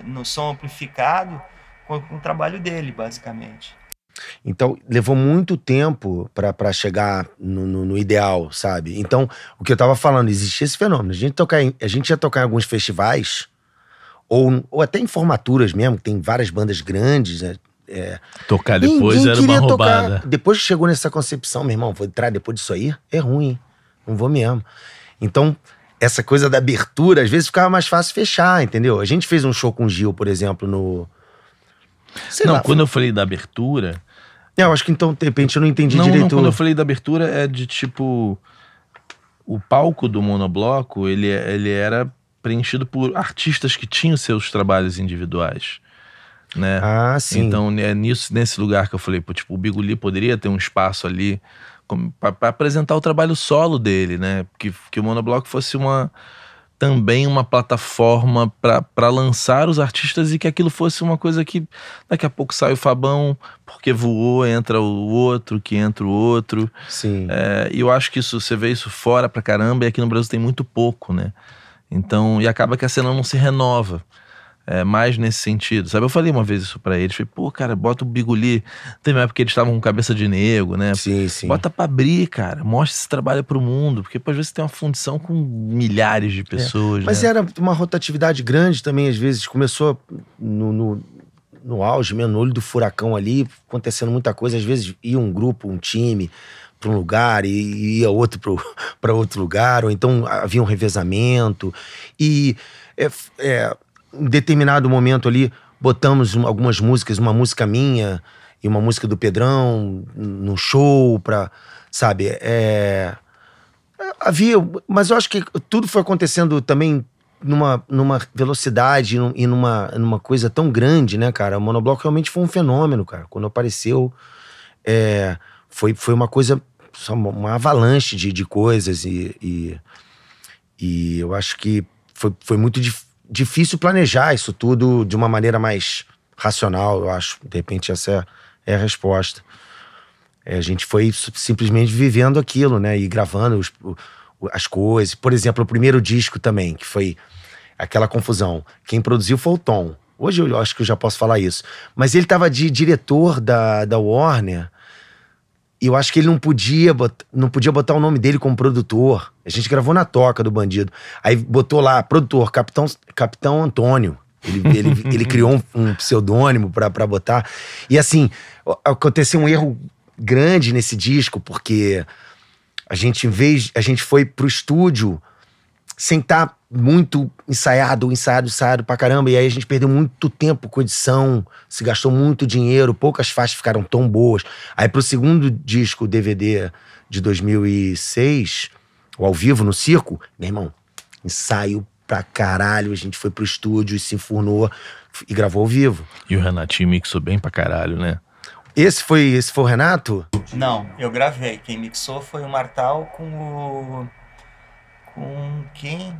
no som amplificado com o trabalho dele, basicamente. Então, levou muito tempo pra chegar no ideal, sabe? Então, o que eu tava falando, existia esse fenômeno. A gente ia tocar em alguns festivais, ou até em formaturas mesmo, que tem várias bandas grandes, né? Tocar depois era uma roubada. Depois que chegou nessa concepção, meu irmão, vou entrar depois disso aí? É ruim, não vou mesmo. Então, essa coisa da abertura, às vezes ficava mais fácil fechar, entendeu? A gente fez um show com o Gil, por exemplo, no... Quando eu falei da abertura... Eu acho que então, de repente, eu não entendi direito. Não, quando eu falei da abertura é de tipo... O palco do monobloco, ele era preenchido por artistas que tinham seus trabalhos individuais, né? Sim. Então, nesse lugar que eu falei, tipo, o Biguli poderia ter um espaço ali para apresentar o trabalho solo dele, né? Que o monobloco fosse também uma plataforma para lançar os artistas, e que aquilo fosse uma coisa que daqui a pouco sai o Fabão, porque voou, entra o outro, que entra o outro. Sim. E eu acho que você vê isso fora pra caramba, e aqui no Brasil tem muito pouco, né? Então, e acaba que a cena não se renova. Mais nesse sentido, sabe? Eu falei uma vez isso pra eles, falei, pô, cara, bota o Biguli. Teve uma época que eles estavam com cabeça de nego, né? Sim. Bota pra abrir, cara, mostra esse trabalho pro mundo, porque às vezes você tem uma fundição com milhares de pessoas, Mas né? era uma rotatividade grande também, às vezes, começou no auge mesmo, no olho do furacão ali, acontecendo muita coisa, às vezes ia um grupo, um time pra um lugar e ia outro pra outro lugar, ou então havia um revezamento, e em determinado momento ali, botamos algumas músicas, uma música minha e uma música do Pedrão no show, sabe? Havia, mas eu acho que tudo foi acontecendo também numa velocidade e numa coisa tão grande, né, cara? O monobloco realmente foi um fenômeno, cara. Quando apareceu, foi uma coisa, uma avalanche de coisas, e eu acho que foi muito difícil planejar isso tudo de uma maneira mais racional, eu acho. De repente essa é a resposta. A gente foi simplesmente vivendo aquilo, né? E gravando as coisas. Por exemplo, o primeiro disco também, que foi aquela confusão. Quem produziu foi o Tom. Hoje eu acho que eu já posso falar isso. Mas ele tava de diretor da Warner, e eu acho que ele não podia botar o nome dele como produtor. A gente gravou na Toca do Bandido. Aí botou lá, produtor, Capitão Antônio. Ele criou um pseudônimo pra botar. E assim, aconteceu um erro grande nesse disco, porque a gente foi pro estúdio sem estar muito ensaiado pra caramba, e aí a gente perdeu muito tempo com edição, se gastou muito dinheiro, poucas faixas ficaram tão boas. Aí pro segundo disco, DVD de 2006, o Ao Vivo no Circo, meu irmão, ensaio pra caralho. A gente foi pro estúdio e se enfurnou e gravou ao vivo. E o Renatinho mixou bem pra caralho, né? Esse foi o Renato? Não, eu gravei. Quem mixou foi o Martal com quem?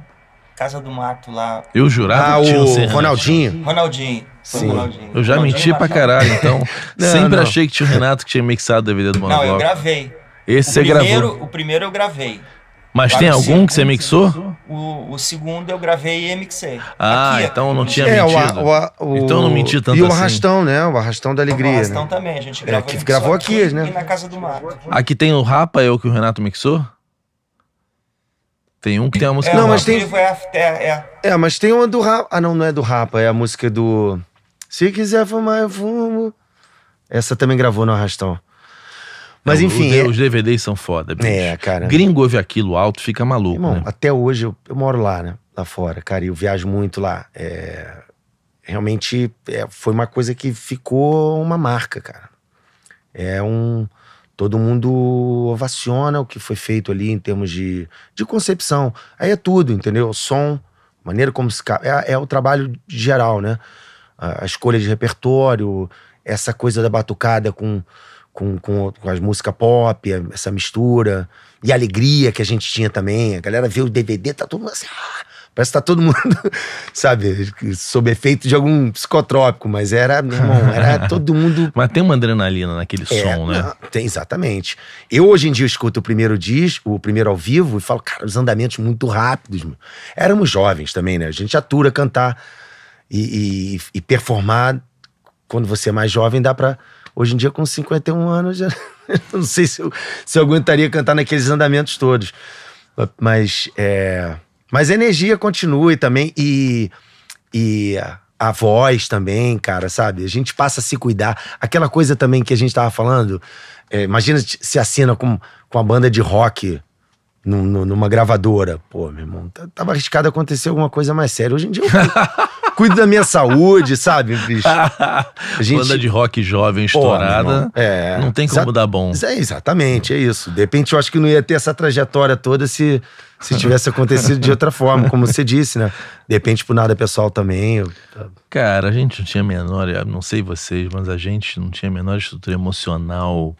Casa do Mato lá. Eu jurava que tinha o Ronaldinho. Ronaldinho. Foi Sim. o Ronaldinho. Eu já Ronaldinho menti pra Martal. caralho, então. Sempre não. achei que tinha o Renato que tinha mixado o DVD do Não, Monobloco. eu gravei. Esse você gravou. O primeiro eu gravei. Mas Agora tem o algum que você segundo- mixou? O segundo eu gravei e mixei. Ah, Aqui, então não tinha É, mentido. Então eu não menti tanto E o assim. Arrastão, né? O Arrastão da O Alegria, Arrastão né? também, a gente gravou. que mixou gravou aqui, né? E na Casa do Mato. Aqui tem o Rapa, é o que o Renato mixou? Tem um que tem a música. Não, o mas ao tem- vivo é Mas tem uma do Rapa. Ah, não é do Rapa, é a música do... Se quiser fumar, eu fumo. Essa também gravou no Arrastão. Mas enfim... Os DVDs são foda, bicho. cara. Gringo ouve aquilo alto, fica maluco, Irmão, né? até hoje eu moro lá, né? Lá fora, cara, e eu viajo muito lá. Realmente foi uma coisa que ficou uma marca, cara. Todo mundo ovaciona o que foi feito ali em termos de concepção. Aí é tudo, entendeu? O som, maneira como se... É o trabalho geral, né? A escolha de repertório, essa coisa da batucada com as músicas pop, essa mistura. E a alegria que a gente tinha também. A galera vê o DVD, tá todo mundo assim... Parece que tá todo mundo, sabe, sob efeito de algum psicotrópico. Mas era, meu irmão, era todo mundo... Mas tem uma adrenalina naquele som, né? Não, tem, exatamente. Eu hoje em dia escuto o primeiro disco, o primeiro ao vivo, e falo, cara, os andamentos muito rápidos. Meu. Éramos jovens também, né? A gente atura cantar e performar. Quando você é mais jovem, dá pra... Hoje em dia, com 51 anos, já não sei se eu aguentaria cantar naqueles andamentos todos. Mas a energia continua também, e a voz também, cara, sabe? A gente passa a se cuidar. Aquela coisa também que a gente tava falando, imagina se assina com a banda de rock numa gravadora. Pô, meu irmão, tava arriscado acontecer alguma coisa mais séria. Hoje em dia eu cuido da minha saúde, sabe, bicho? Banda de rock jovem Pô, estourada, meu irmão, não tem como dar bom. Exatamente, é isso. De repente eu acho que não ia ter essa trajetória toda se tivesse acontecido de outra forma, como você disse, né? De repente, por nada pessoal também. Cara, a gente não tinha a menor, não sei vocês, mas a gente não tinha a menor estrutura emocional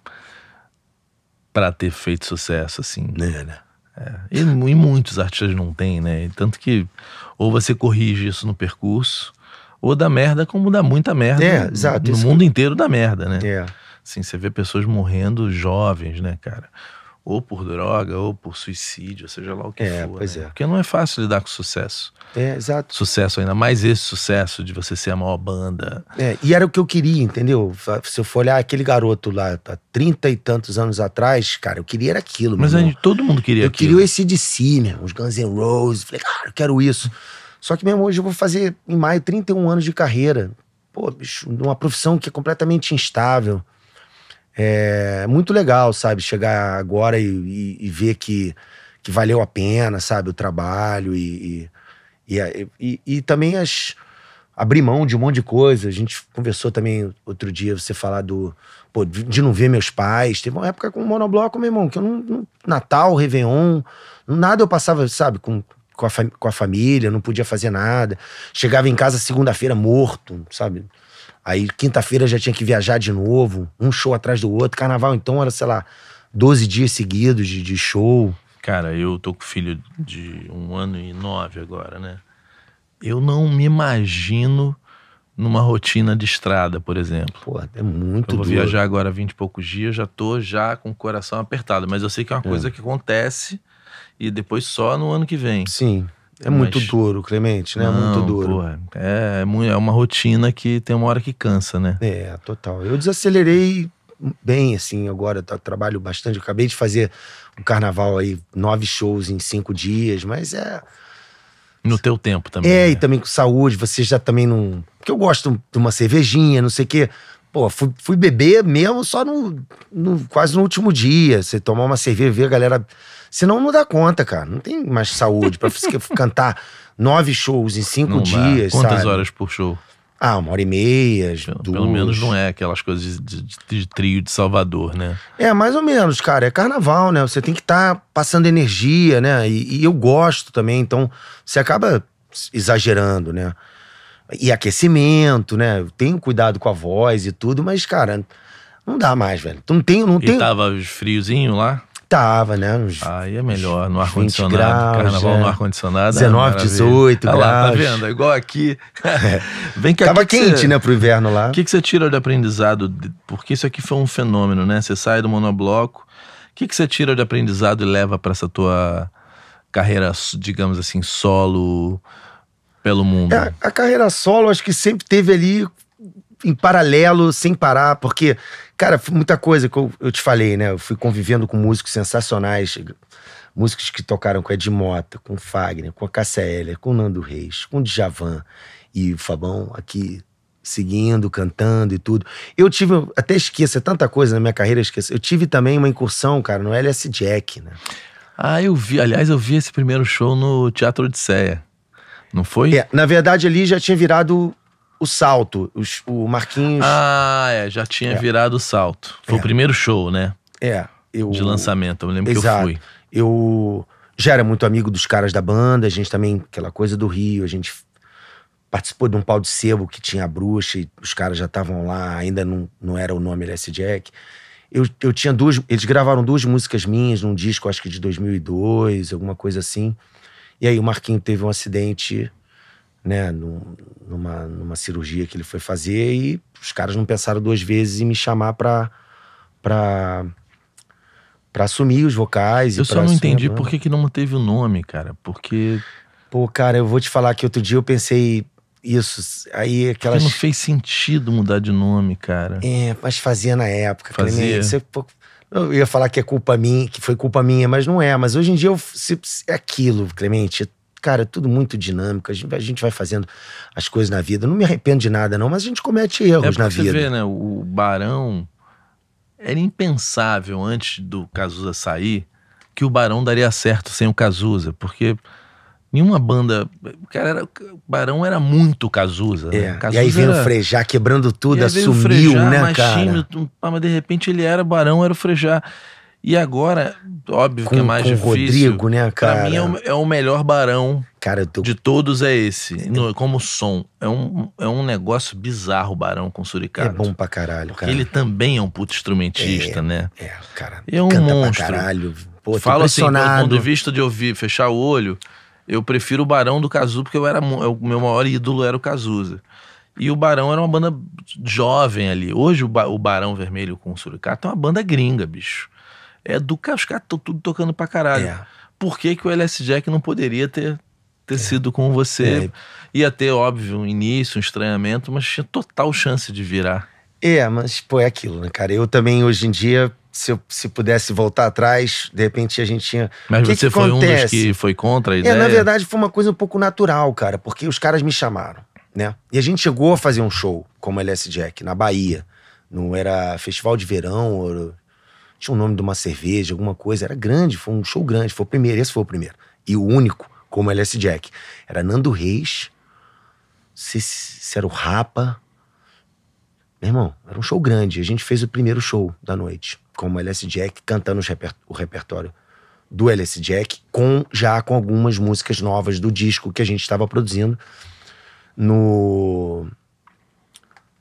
pra ter feito sucesso, assim. Né? E muitos artistas não têm, né? Tanto que ou você corrige isso no percurso, ou dá merda como dá muita merda exato, no mundo inteiro dá merda, né? É. Assim, você vê pessoas morrendo jovens, né, cara? Ou por droga, ou por suicídio, seja lá o que for. Pois né? é. Porque não é fácil lidar com sucesso. Exato. Sucesso, ainda mais esse sucesso de você ser a maior banda. E era o que eu queria, entendeu? Se eu for olhar aquele garoto lá, há 30 e tantos anos atrás, cara, eu queria era aquilo. Mas meu irmão. todo mundo queria Eu aquilo. queria o AC/DC, né? Os Guns N' Roses. Falei, cara, eu quero isso. Só que mesmo hoje eu vou fazer, em maio, 31 anos de carreira. Pô, bicho, numa profissão que é completamente instável. É muito legal, sabe? Chegar agora e ver que valeu a pena, sabe? O trabalho e também abrir mão de um monte de coisa. A gente conversou também outro dia, você falar de não ver meus pais. Teve uma época com o Monobloco, meu irmão, que eu não Natal, Réveillon, nada eu passava, sabe? Com a família, não podia fazer nada. Chegava em casa segunda-feira morto, sabe? Aí quinta-feira já tinha que viajar de novo, um show atrás do outro. Carnaval então era, sei lá, 12 dias seguidos de show. Cara, eu tô com filho de 1 ano e 9 agora, né? Eu não me imagino numa rotina de estrada, por exemplo. Pô, é muito Eu vou duro. viajar agora 20 e poucos dias, já tô com o coração apertado. Mas eu sei que é uma coisa que acontece e depois só no ano que vem. Sim, é Mas- muito duro, Clemente, né? É muito duro. Porra, é uma rotina que tem uma hora que cansa, né? Total. Eu desacelerei bem, assim, agora trabalho bastante. Eu acabei de fazer um carnaval aí, 9 shows em 5 dias, mas No teu tempo também. e né? também com saúde, você já também não... Porque eu gosto de uma cervejinha, não sei o quê. Pô, fui beber mesmo só quase no último dia. Você tomar uma cerveja, ver a galera... Senão não dá conta, cara. Não tem mais saúde pra você cantar 9 shows em 5 Não dá. dias, Quantas sabe? horas por show? 1h30, 2. Pelo menos não é aquelas coisas de trio de Salvador, né? Mais ou menos, cara. É carnaval, né? Você tem que estar passando energia, né? E eu gosto também. Então, você acaba exagerando, né? E aquecimento, né? Eu tenho cuidado com a voz e tudo, mas, cara, não dá mais, velho. E tava friozinho lá? Tava, né? Aí é melhor, no ar-condicionado. Carnaval no ar-condicionado. 19, 18 graus. Lá, tá vendo? É igual aqui. Vem cá, tava quente, né, pro inverno lá. O que você tira de aprendizado? Porque isso aqui foi um fenômeno, né? Você sai do monobloco. O que você tira de aprendizado e leva pra essa tua carreira, digamos assim, solo pelo mundo? A carreira solo, acho que sempre teve ali em paralelo, sem parar, porque, cara, muita coisa que eu te falei, né? Eu fui convivendo com músicos sensacionais, músicos que tocaram com Ed Mota, com Fagner, com a Cássia Eller, com Nando Reis, com Djavan, e o Fabão aqui seguindo, cantando e tudo. Eu tive, até esqueço, é tanta coisa na minha carreira, eu tive também uma incursão, cara, no LS Jack, né? Eu vi esse primeiro show no Teatro Odisseia, não foi? Na verdade ali já tinha virado o Salto, o Marquinhos... já tinha virado o Salto. Foi o primeiro show, né? De lançamento, eu lembro. Exato. Que eu fui. Eu já era muito amigo dos caras da banda, a gente também, aquela coisa do Rio, a gente participou de um pau de sebo que tinha a Bruxa e os caras já estavam lá, ainda não era o nome LS Jack. Eu tinha eles gravaram 2 músicas minhas num disco, acho que de 2002, alguma coisa assim. E aí o Marquinho teve um acidente, né, numa cirurgia que ele foi fazer, e os caras não pensaram 2 vezes em me chamar pra assumir os vocais. Eu só não entendi por que não manteve o nome, cara, porque... Pô, cara, eu vou te falar que outro dia eu pensei isso, aí aquelas... Porque não fez sentido mudar de nome, cara. Mas fazia na época. Fazia. Eu ia falar que é culpa minha, que foi culpa minha, mas não é. Mas hoje em dia é aquilo, Clemente. Cara, é tudo muito dinâmico. A gente vai fazendo as coisas na vida. Eu não me arrependo de nada, não, mas a gente comete erros na vida. Você vê, né? O Barão era impensável antes do Cazuza sair que o Barão daria certo sem o Cazuza, porque nenhuma banda... Cara, o Barão era muito Cazuza. Né? Cazuza e aí veio o Frejá quebrando tudo, assumiu, Frejá, né, mais cara? tímido, mas de repente ele era Barão, era o Frejá. E agora, óbvio que é mais com difícil. Rodrigo, né, cara? Pra mim é o melhor Barão, cara, de todos é esse. Como som. É um negócio bizarro o Barão com o Suricato. É bom pra caralho, cara. Ele também é um puto instrumentista, né? Cara. É um canta monstro. Pra caralho. Pô, falo assim, do ponto de vista de ouvir, fechar o olho, eu prefiro o Barão do Cazuza, porque o meu maior ídolo era o Cazuza. E o Barão era uma banda jovem ali. Hoje o Barão Vermelho com o Suricato é uma banda gringa, bicho. Os caras estão tudo tocando pra caralho. Por que o LS Jack não poderia ter sido com você? Ia ter, óbvio, um início, um estranhamento, mas tinha total chance de virar. Mas, pô, é aquilo, né, cara? Eu também, hoje em dia, se pudesse voltar atrás, de repente a gente tinha... Mas você foi um dos que foi contra a ideia? Na verdade, foi uma coisa um pouco natural, cara, porque os caras me chamaram, né? E a gente chegou a fazer um show como LS Jack, na Bahia. Não era Festival de Verão, tinha o nome de uma cerveja, alguma coisa. Era grande, foi um show grande, foi o primeiro, esse foi o primeiro. E o único, como LS Jack. Era Nando Reis, se era o Rapa. Meu irmão, era um show grande. A gente fez o primeiro show da noite, como LS Jack, cantando o repertório do LS Jack, já com algumas músicas novas do disco que a gente estava produzindo no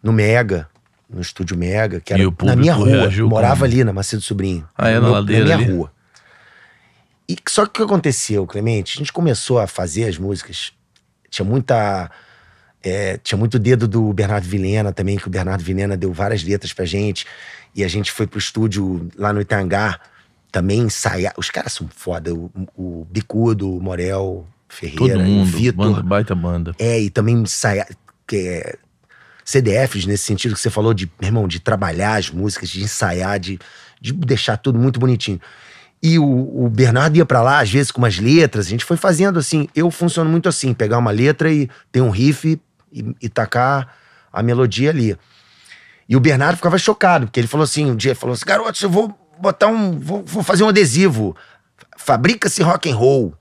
Mega, no estúdio Mega, que era na minha rua. Morava ali na Macedo Sobrinho. Na ladeira na minha ali. rua. E só que o que aconteceu, Clemente? A gente começou a fazer as músicas, tinha muito dedo do Bernardo Vilhena também, que o Bernardo Vilhena deu várias letras pra gente, e a gente foi pro estúdio lá no Itangá também ensaiar. Os caras são foda, o Bicudo, o Morel Ferreira, todo mundo, o Vitor. Baita banda. E também ensaiar, CDFs nesse sentido que você falou de, meu irmão, de trabalhar as músicas, de ensaiar, de deixar tudo muito bonitinho. E o Bernardo ia pra lá, às vezes, com umas letras, a gente foi fazendo assim, eu funciono muito assim, pegar uma letra e ter um riff e tacar a melodia ali. E o Bernardo ficava chocado, porque ele falou assim, um dia, garoto, eu vou vou fazer um adesivo, fabrica-se rock and roll,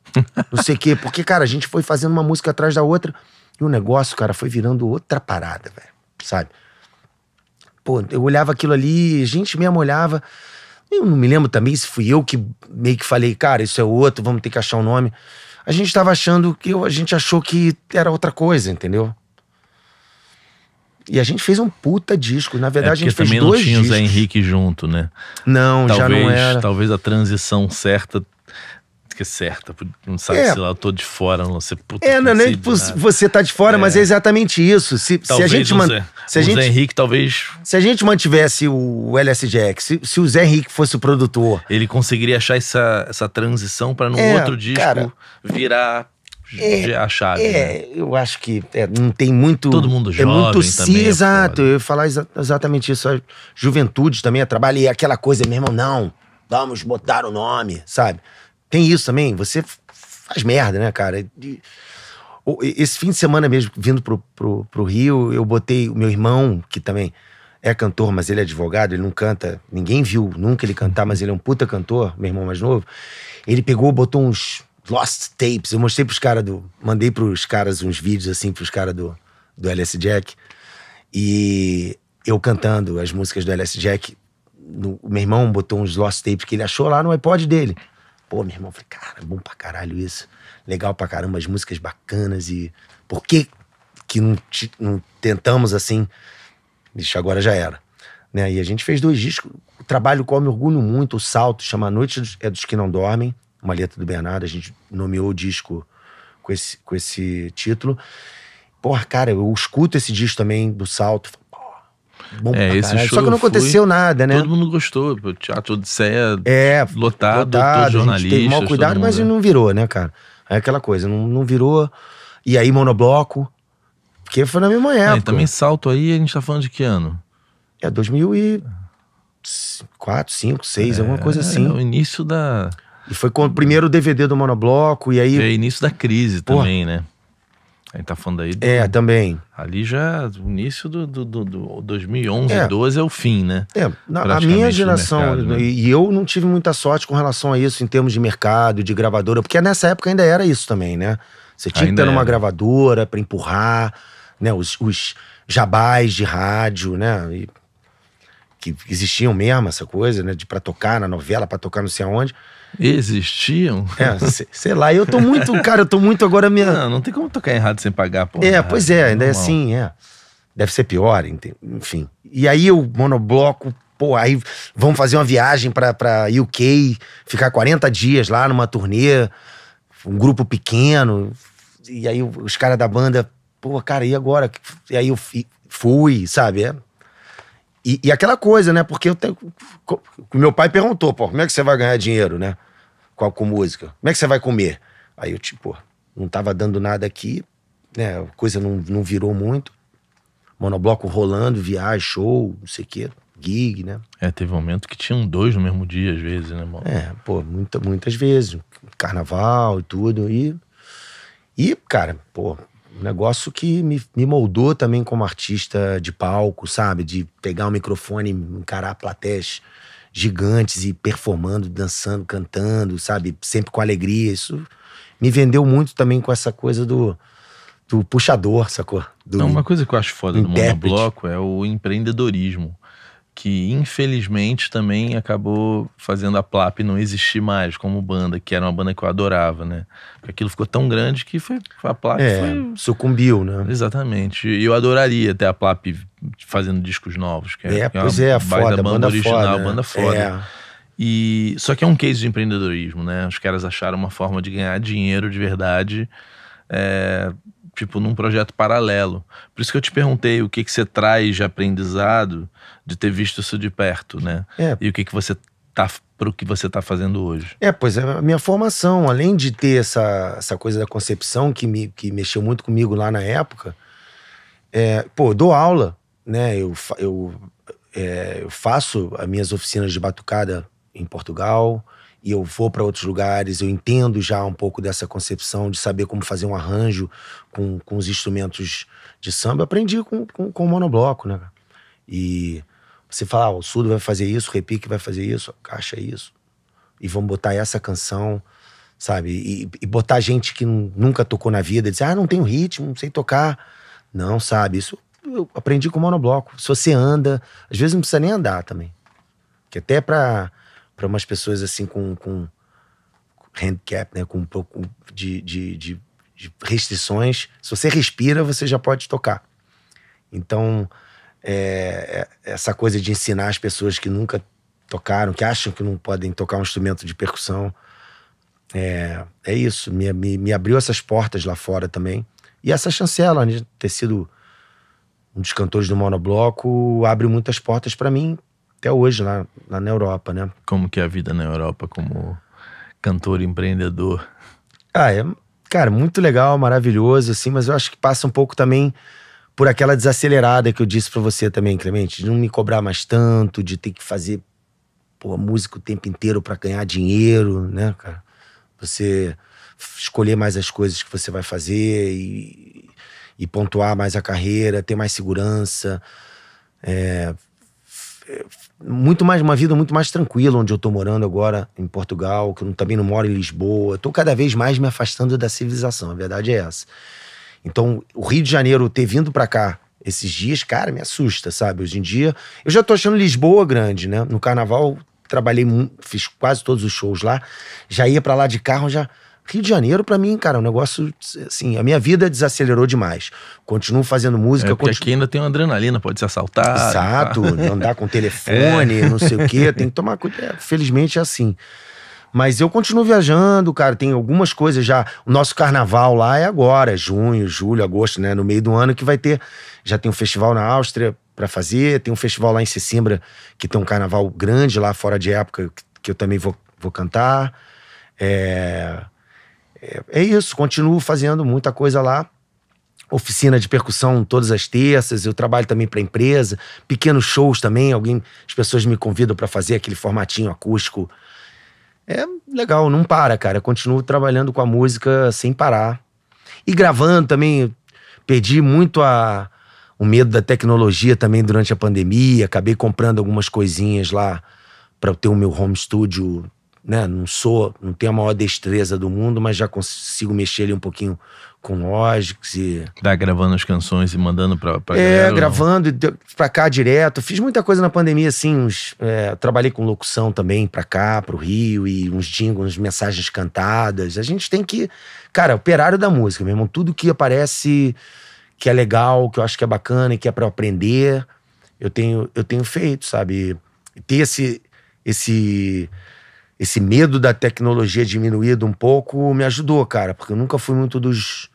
não sei o quê, porque, cara, a gente foi fazendo uma música atrás da outra, e o negócio, cara, foi virando outra parada, velho, sabe? Pô, eu olhava aquilo ali, a gente mesmo olhava. Eu não me lembro também se fui eu que meio que falei, cara, isso é outro, vamos ter que achar um nome. a gente tava achando que... A gente achou que era outra coisa, entendeu? E a gente fez um puta disco. Na verdade, a gente fez 2 discos. Também não tinha o Zé Henrique junto, né? Não, já não era. Talvez a transição certa... Que é certa, não sabe se lá eu tô de fora, não sei. Puta, não é tipo você tá de fora, mas é exatamente isso. Se a gente Zé Henrique, talvez. Se a gente mantivesse o LS Jack, se o Zé Henrique fosse o produtor, ele conseguiria achar essa transição pra num outro disco virar a chave. Né? Eu acho que não tem muito. Todo mundo jovem muito também. Exato, eu ia falar exatamente isso. A juventude também, trabalho, e aquela coisa, meu irmão, não, vamos botar o nome, sabe? Tem isso também, você faz merda, né, cara? Esse fim de semana mesmo, vindo pro Rio, eu botei o meu irmão, que também é cantor, mas ele é advogado, ele não canta, ninguém viu nunca ele cantar, mas ele é um puta cantor, meu irmão mais novo. Ele botou uns Lost Tapes, eu mostrei pros caras mandei pros caras uns vídeos assim, pros caras do LS Jack, e eu cantando as músicas do LS Jack, o meu irmão botou uns Lost Tapes que ele achou lá no iPod dele. Pô, meu irmão, falei, cara, bom pra caralho isso. Legal pra caramba, as músicas bacanas. E por que não tentamos assim? Bicho, agora já era. Né? E a gente fez 2 discos. O trabalho qual eu me orgulho muito, o Salto, chama A Noite é dos que Não Dormem, uma letra do Bernardo. A gente nomeou o disco com esse título. Porra, cara, eu escuto esse disco também do Salto. Bom esse show só que não aconteceu nada, né? Todo mundo gostou. O Teatro Odisseia lotado, todos jornalistas. A gente teve maior cuidado, mas não virou, né, cara? É aquela coisa, não virou. E aí, Monobloco, porque foi na mesma época. E também Salto aí, a gente tá falando de que ano? 2004, 5, 6, alguma coisa assim. O início da... E foi com o primeiro DVD do Monobloco, e aí... É o início da crise também, né? A gente tá falando aí também. Ali já, o início do 2011, 12 é o fim, né? A minha geração, mercado, né? E eu não tive muita sorte com relação a isso em termos de mercado, de gravadora, porque nessa época ainda era isso também, né? Você tinha que ter uma gravadora pra empurrar, né? Os jabás de rádio, né? Que existiam mesmo, essa coisa, né? Pra tocar na novela, pra tocar não sei aonde. Existiam? Sei lá, eu tô muito agora minha... Não tem como tocar errado sem pagar, pô. Pois ainda é assim, deve ser pior, enfim. E aí o Monobloco, pô, aí vamos fazer uma viagem pra UK, ficar 40 dias lá numa turnê, um grupo pequeno, e aí os caras da banda, pô, cara, e agora? E aí eu fui, sabe? E aquela coisa, né? Porque meu pai perguntou, pô, como é que você vai ganhar dinheiro, né? Com música? Como é que você vai comer? Aí eu, não tava dando nada aqui, né? A coisa não virou muito. Monobloco rolando, viagem, show, não sei o quê, gig, né? Teve um momento que tinham 2 no mesmo dia, às vezes, né, mano? Muitas vezes. Carnaval e tudo. E cara, pô... Um negócio que me moldou também como artista de palco, sabe? De pegar o microfone, encarar plateias gigantes e performando, dançando, cantando, sabe? Sempre com alegria. Isso me vendeu muito também com essa coisa do puxador, sacou? Uma coisa que eu acho foda do Monobloco é o empreendedorismo, que infelizmente também acabou fazendo a Plap não existir mais como banda, que era uma banda que eu adorava, né? Porque aquilo ficou tão grande que a Plap sucumbiu, né? Exatamente. E eu adoraria ter a Plap fazendo discos novos. Que foda, banda original, foda, banda foda. Só que é um case de empreendedorismo, né? Os caras acharam uma forma de ganhar dinheiro de verdade, num projeto paralelo. Por isso que eu te perguntei o que você traz de aprendizado de ter visto isso de perto, né? E o que você pro que você tá fazendo hoje. Pois é, a minha formação, além de ter essa coisa da concepção que mexeu muito comigo lá na época, eu dou aula, né? Eu faço as minhas oficinas de batucada em Portugal, e eu vou para outros lugares, eu entendo já um pouco dessa concepção de saber como fazer um arranjo com os instrumentos de samba. Eu aprendi com o Monobloco, né? E você fala, o surdo vai fazer isso, o repique vai fazer isso, a caixa é isso, e vamos botar essa canção, sabe? E botar gente que nunca tocou na vida, dizer, não tenho ritmo, não sei tocar. Não, sabe? Isso eu aprendi com o Monobloco. Se você anda, às vezes não precisa nem andar também. Que até pra umas pessoas assim handicap, né? Com um pouco de restrições. Se você respira, você já pode tocar. Então, essa coisa de ensinar as pessoas que nunca tocaram, que acham que não podem tocar um instrumento de percussão, é isso. Me abriu essas portas lá fora também. E essa chancela, né, de ter sido um dos cantores do Monobloco, abre muitas portas pra mim até hoje, lá na Europa, né? Como que é a vida na Europa como cantor empreendedor? Cara, muito legal, maravilhoso, assim, mas eu acho que passa um pouco também por aquela desacelerada que eu disse pra você também, Clemente, de não me cobrar mais tanto, de ter que fazer música o tempo inteiro pra ganhar dinheiro, né, cara? Você escolher mais as coisas que você vai fazer e pontuar mais a carreira, ter mais segurança. Uma vida muito mais tranquila onde eu tô morando agora, em Portugal, que eu também não moro em Lisboa. Eu tô cada vez mais me afastando da civilização, a verdade é essa. Então, o Rio de Janeiro ter vindo pra cá esses dias, cara, me assusta, sabe? Hoje em dia, eu já tô achando Lisboa grande, né? No carnaval, trabalhei muito, fiz quase todos os shows lá, já ia pra lá de carro, já... Rio de Janeiro, pra mim, cara, é um negócio, assim, a minha vida desacelerou demais. Continuo fazendo música. Porque aqui ainda tem uma adrenalina, pode ser assaltado. Exato, andar com telefone, não sei o quê, tem que tomar cuidado. Felizmente é assim. Mas eu continuo viajando, cara, tem algumas coisas já. O nosso carnaval lá é agora, junho, julho, agosto, né? No meio do ano que vai ter. Já tem um festival na Áustria pra fazer, tem um festival lá em Sesimbra, que tem um carnaval grande lá fora de época, que eu também vou cantar. É isso, continuo fazendo muita coisa lá. Oficina de percussão todas as terças, eu trabalho também pra empresa, pequenos shows também, as pessoas me convidam pra fazer aquele formatinho acústico. É legal, não para, cara, eu continuo trabalhando com a música sem parar. E gravando também, perdi muito o medo da tecnologia também durante a pandemia, acabei comprando algumas coisinhas lá pra eu ter o meu home studio, né? Não tenho a maior destreza do mundo, mas já consigo mexer ali um pouquinho com Logix e... Tá gravando as canções e mandando pra galera? Gravando pra cá direto. Fiz muita coisa na pandemia, assim, trabalhei com locução também pra cá, pro Rio, e uns jingles, mensagens cantadas. A gente tem que... Cara, operário da música, meu irmão. Tudo que aparece que é legal, que eu acho que é bacana e que é pra eu aprender, eu tenho feito, sabe? Ter esse medo da tecnologia diminuído um pouco me ajudou, cara, porque eu nunca fui muito dos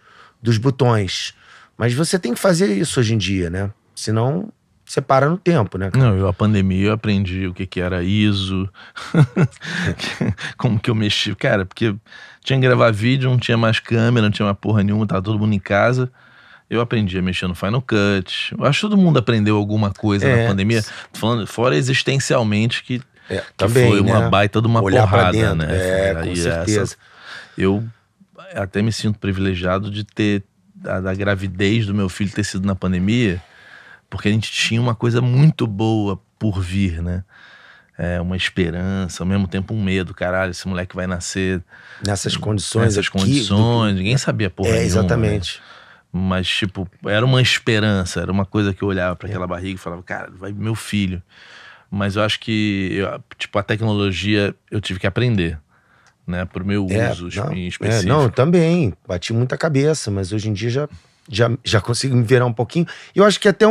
botões. Mas você tem que fazer isso hoje em dia, né? Senão você para no tempo, né, cara? Não, a pandemia eu aprendi o que era ISO, como que eu mexi. Cara, porque tinha que gravar vídeo, não tinha mais câmera, não tinha mais porra nenhuma, tava todo mundo em casa. Eu aprendi a mexer no Final Cut. Eu acho que todo mundo aprendeu alguma coisa na pandemia. Tô falando, fora existencialmente, que também, foi uma baita de uma olhar porrada, pra dentro, né? Com certeza. Eu até me sinto privilegiado de ter da gravidez do meu filho ter sido na pandemia, porque a gente tinha uma coisa muito boa por vir, né? Uma esperança, ao mesmo tempo um medo, caralho, esse moleque vai nascer nessas condições, ninguém sabia porra nenhuma. Exatamente. Né? Mas, tipo, era uma esperança, era uma coisa que eu olhava pra aquela barriga e falava, cara, vai meu filho. Mas eu acho que, a tecnologia eu tive que aprender, né? Pro meu uso em específico. Não, eu também. Bati muita cabeça, mas hoje em dia já consigo me virar um pouquinho. E eu acho que até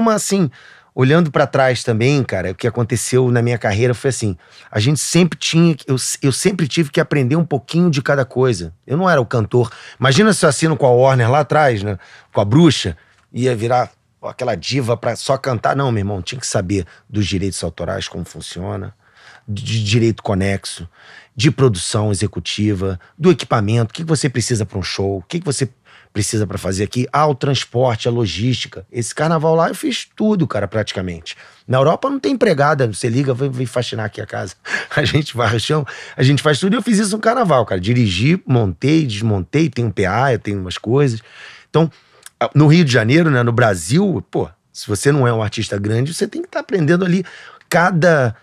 olhando pra trás também, cara, o que aconteceu na minha carreira foi assim, a gente sempre eu sempre tive que aprender um pouquinho de cada coisa. Eu não era o cantor. Imagina se eu assino com a Warner lá atrás, né? Com a Bruxa, ia virar... aquela diva pra só cantar. Não, meu irmão, tinha que saber dos direitos autorais, como funciona, de direito conexo, de produção executiva, do equipamento, o que você precisa para um show, o que você precisa para fazer aqui, o transporte, a logística. Esse carnaval lá eu fiz tudo, cara, praticamente. Na Europa não tem empregada, você liga, vem faxinar aqui a casa. A gente vai ao chão, a gente faz tudo, e eu fiz isso no carnaval, cara. Dirigi, montei, desmontei, tem um PA, eu tenho umas coisas. Então, no Rio de Janeiro, né, no Brasil, se você não é um artista grande, você tem que estar aprendendo ali cada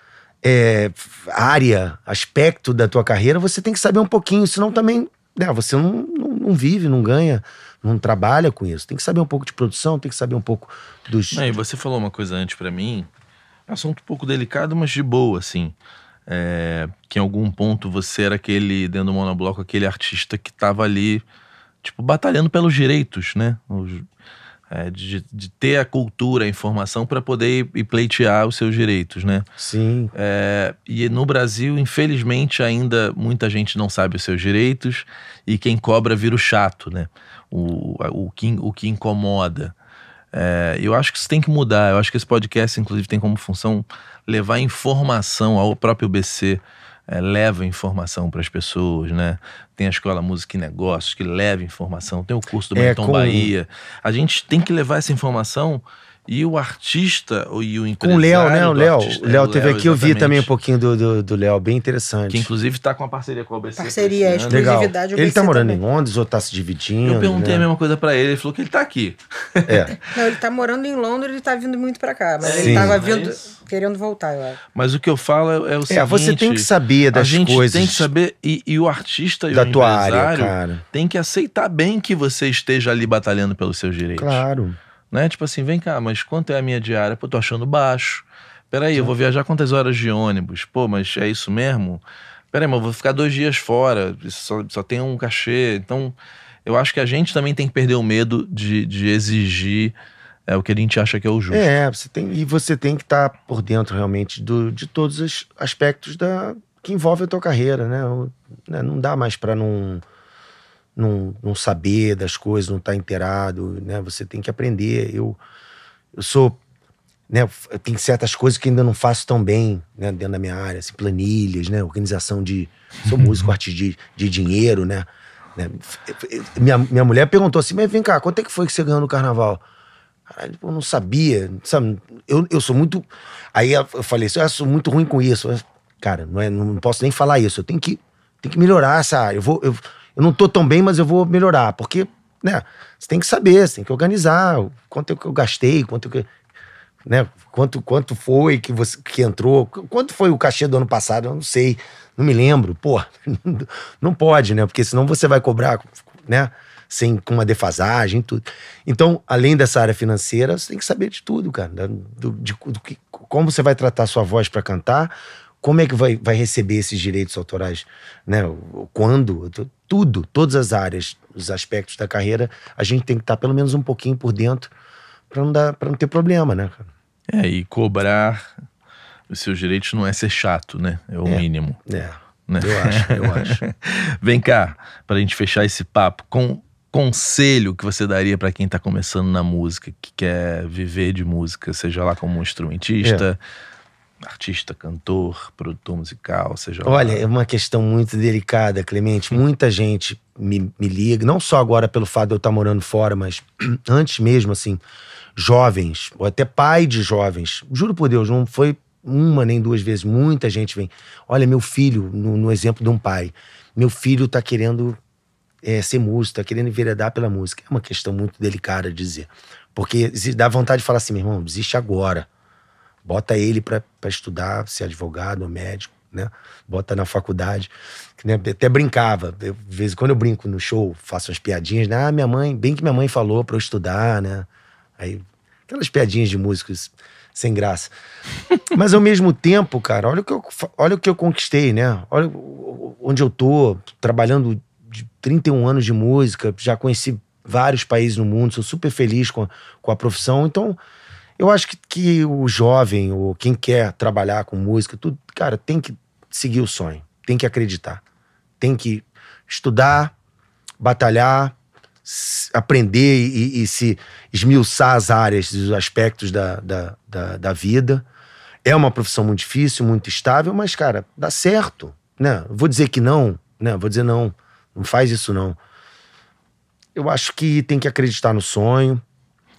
área, aspecto da tua carreira, você tem que saber um pouquinho, senão também, né, você não vive, não ganha, não trabalha com isso. Tem que saber um pouco de produção, tem que saber um pouco dos... E você falou uma coisa antes pra mim, assunto um pouco delicado, mas de boa, assim. que em algum ponto você era dentro do Monobloco, aquele artista que tava ali, tipo, batalhando pelos direitos, né? De ter a cultura, a informação para poder ir pleitear os seus direitos, né? Sim. E no Brasil, infelizmente, ainda muita gente não sabe os seus direitos e quem cobra vira o chato, né? O que incomoda. Eu acho que isso tem que mudar. Eu acho que esse podcast, inclusive, tem como função levar informação ao próprio BC. Leva informação para as pessoas, né? Tem a Escola Música e Negócios que leva informação, tem o curso do Menton Bahia. A gente tem que levar essa informação e o artista e o empresário... Com o Léo, né? O Léo teve aqui, eu vi exatamente. também um pouquinho do Léo, bem interessante. Que inclusive está com uma parceria com a OBC. Parceria, exclusividade. Legal. Ele tá morando em Londres ou tá se dividindo? Eu perguntei, né? a mesma coisa para ele falou que ele tá aqui. Não, ele tá morando em Londres, ele tá vindo muito para cá, mas Sim. ele tava querendo voltar, eu acho. Mas o que eu falo é o seguinte... Você tem que saber das coisas. A gente tem que saber, e o artista e da o tua empresário área, cara. tem que aceitar bem que você esteja ali batalhando pelos seus direitos. Claro. Né? Tipo assim, vem cá, mas quanto é a minha diária? Pô, tô achando baixo. Peraí, eu vou viajar quantas horas de ônibus? Pô, mas é isso mesmo? Peraí, mas eu vou ficar 2 dias fora, só tem um cachê. Então, eu acho que a gente também tem que perder o medo de exigir o que a gente acha que é o justo. Você tem que estar por dentro realmente de todos os aspectos que envolve a tua carreira, né? Não dá mais pra não saber das coisas, não estar inteirado, né? Você tem que aprender. Eu sou, né? Tem certas coisas que ainda não faço tão bem, né? Dentro da minha área, assim, planilhas, né? Organização sou músico, artista de dinheiro, né? Minha mulher perguntou assim, mas vem cá, quanto é que foi que você ganhou no carnaval? Caralho, eu não sabia, sabe? Eu sou muito... Aí eu falei assim, eu sou muito ruim com isso. Cara, não posso nem falar isso, eu tenho que melhorar essa área. Eu não tô tão bem, mas eu vou melhorar. Porque, né, você tem que saber, você tem que organizar quanto que eu gastei, quanto foi que entrou, quanto foi o cachê do ano passado, eu não sei, não me lembro. Pô, não pode, né? Porque senão você vai cobrar, né, com uma defasagem e tudo. Então, além dessa área financeira, você tem que saber de tudo, cara. Como você vai tratar a sua voz para cantar, como é que vai receber esses direitos autorais, né? Quando, tudo, todas as áreas, os aspectos da carreira, a gente tem que estar pelo menos um pouquinho por dentro para não ter problema, né? E cobrar os seus direitos não é ser chato, né? É o mínimo. Né? Eu acho. Vem cá, pra gente fechar esse papo, conselho que você daria para quem tá começando na música, que quer viver de música, seja lá como instrumentista, artista, cantor, produtor musical, seja lá. Olha, é uma questão muito delicada, Clemente. Muita gente me liga, não só agora pelo fato de eu estar morando fora, mas antes mesmo, assim, jovens, ou até pai de jovens. Juro por Deus, não foi uma nem 2 vezes. Muita gente vem. Olha, meu filho, no exemplo de um pai, meu filho tá querendo ser músico, tá querendo enveredar pela música. É uma questão muito delicada de dizer. Porque dá vontade de falar assim, meu irmão, desiste agora. Bota ele pra estudar, ser advogado ou médico, né? Bota na faculdade. Né? Até brincava. De vez em quando eu brinco no show, faço umas piadinhas, né? Bem que minha mãe falou pra eu estudar, né? Aí, aquelas piadinhas de músicos sem graça. Mas ao mesmo tempo, cara, olha o que eu conquistei, né? Olha onde eu tô, trabalhando de 31 anos de música, já conheci vários países no mundo, sou super feliz com a profissão. Então, eu acho que o jovem, ou quem quer trabalhar com música, tudo, cara, tem que seguir o sonho, tem que acreditar, tem que estudar, batalhar, aprender e se esmiuçar as áreas, os aspectos da vida. É uma profissão muito difícil, muito estável, mas, cara, dá certo, né? Vou dizer que não, né? Vou dizer não faz isso não. Eu acho que tem que acreditar no sonho.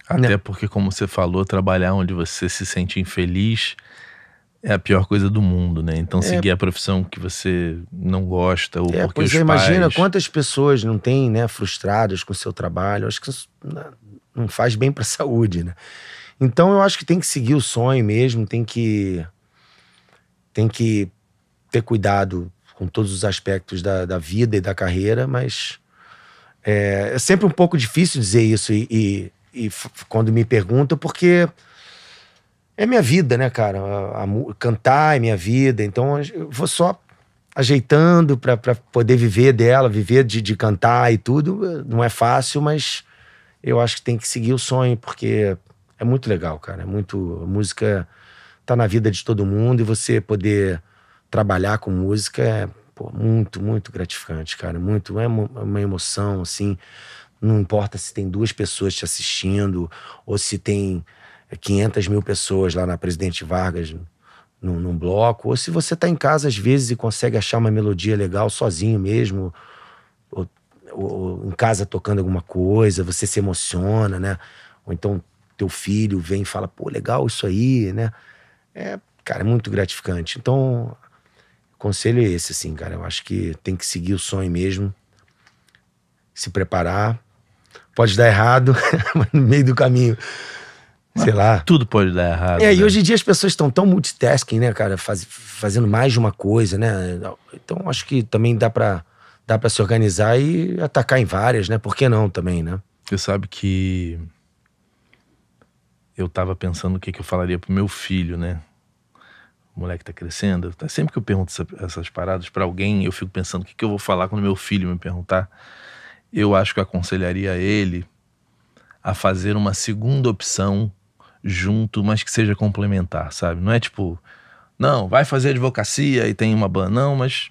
Até porque, como você falou, trabalhar onde você se sente infeliz é a pior coisa do mundo, né? Então seguir a profissão que você não gosta, ou porque os pais... Imagina quantas pessoas não têm, né, frustradas com o seu trabalho. Eu acho que isso não faz bem pra saúde, né? Então eu acho que tem que seguir o sonho mesmo, tem que ter cuidado com todos os aspectos da vida e da carreira, mas é sempre um pouco difícil dizer isso e quando me perguntam, porque é minha vida, né, cara? Cantar é minha vida, então eu vou só ajeitando pra poder viver dela, viver de cantar e tudo. Não é fácil, mas eu acho que tem que seguir o sonho, porque é muito legal, cara. A música tá na vida de todo mundo, e você poder trabalhar com música é muito, muito gratificante, cara. É uma emoção, assim. Não importa se tem 2 pessoas te assistindo ou se tem 500 mil pessoas lá na Presidente Vargas num bloco, ou se você tá em casa às vezes e consegue achar uma melodia legal sozinho mesmo, ou em casa tocando alguma coisa, você se emociona, né? Ou então teu filho vem e fala, pô, legal isso aí, né? Cara, é muito gratificante. Então, o conselho é esse, assim, cara. Eu acho que tem que seguir o sonho mesmo, se preparar. Pode dar errado, mas no meio do caminho, sei lá. Tudo pode dar errado. E hoje em dia as pessoas estão tão multitasking, né, cara? Fazendo mais de uma coisa, né? Então acho que também dá pra se organizar e atacar em várias, né? Por que não também, né? Você sabe que eu tava pensando o que eu falaria pro meu filho, né? O moleque tá crescendo. Sempre que eu pergunto essas paradas pra alguém, eu fico pensando o que eu vou falar quando meu filho me perguntar. Eu acho que eu aconselharia ele a fazer uma segunda opção junto, mas que seja complementar, sabe? Não é tipo, não, vai fazer advocacia e tem uma banda, não, mas,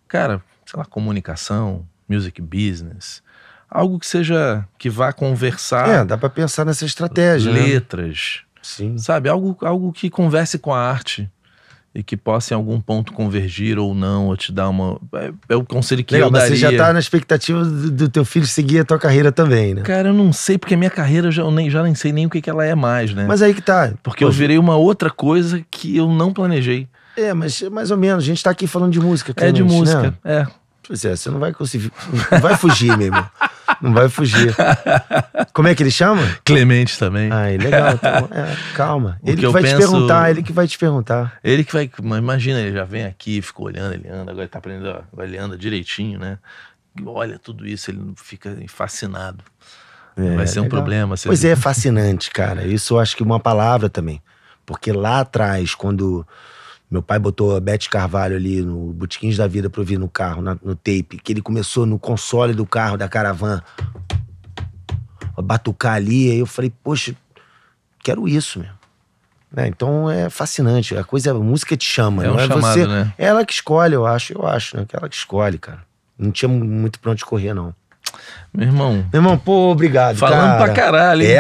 cara, sei lá, comunicação, music business, algo que vá conversar. Dá pra pensar nessa estratégia, letras, né? Sim. Sabe? Algo que converse com a arte e que possa em algum ponto convergir ou não, ou te dar uma... É o conselho que eu daria. Mas você já tá na expectativa do teu filho seguir a tua carreira também, né? Cara, eu não sei, porque a minha carreira já nem sei nem o que ela é mais, né? Mas aí que tá. Porque eu virei uma outra coisa que eu não planejei. Mas mais ou menos, a gente tá aqui falando de música, Clemente, de música, né? Pois é, você não vai conseguir, não vai fugir, meu irmão. Não vai fugir. Como é que ele chama? Clemente também. Legal. Então, calma. Ele que vai te perguntar, Ele que vai... Imagina, ele já vem aqui, fica olhando, ele anda, agora ele tá aprendendo, agora ele anda direitinho, né? Olha tudo isso, ele fica fascinado. Vai ser um problema. Pois é fascinante, cara. Isso eu acho que uma palavra também. Porque lá atrás, quando... Meu pai botou a Beth Carvalho ali no Botequins da Vida pra ouvir no carro, no tape, que ele começou no console do carro, da Caravan, a batucar ali, aí eu falei, poxa, quero isso mesmo. Então é fascinante, a música te chama, não é chamado, você, né? É ela que escolhe, eu acho, né? Que ela que escolhe, cara. Não tinha muito pra onde correr, não. Meu irmão, pô, obrigado, falando pra caralho, hein?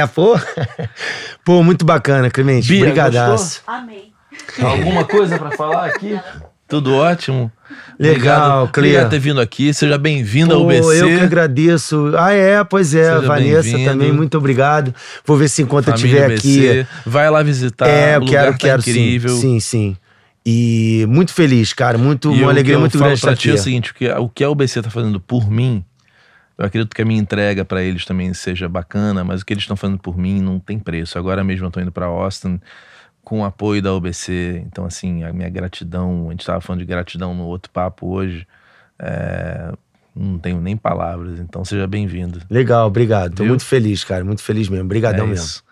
Pô, muito bacana, Clemente, brigadaço. Amei. Alguma coisa pra falar aqui? Tudo ótimo. Legal, Cleia. Obrigado por ter vindo aqui. Seja bem-vindo ao UBC. Eu que agradeço. Pois é. Seja Vanessa também, muito obrigado. Vou ver se enquanto eu estiver aqui. Vai lá visitar. Eu quero, incrível. Sim. E muito feliz, cara. Uma alegria muito grande pra ti é o seguinte: o que a UBC tá fazendo por mim, eu acredito que a minha entrega pra eles também seja bacana, mas o que eles estão fazendo por mim não tem preço. Agora mesmo eu tô indo pra Austin com o apoio da UBC, então assim, a minha gratidão, a gente tava falando de gratidão no outro papo hoje, não tenho nem palavras, então seja bem-vindo. Legal, obrigado, tô muito feliz, cara, muito feliz mesmo, obrigadão mesmo.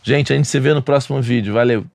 Gente, a gente se vê no próximo vídeo, valeu!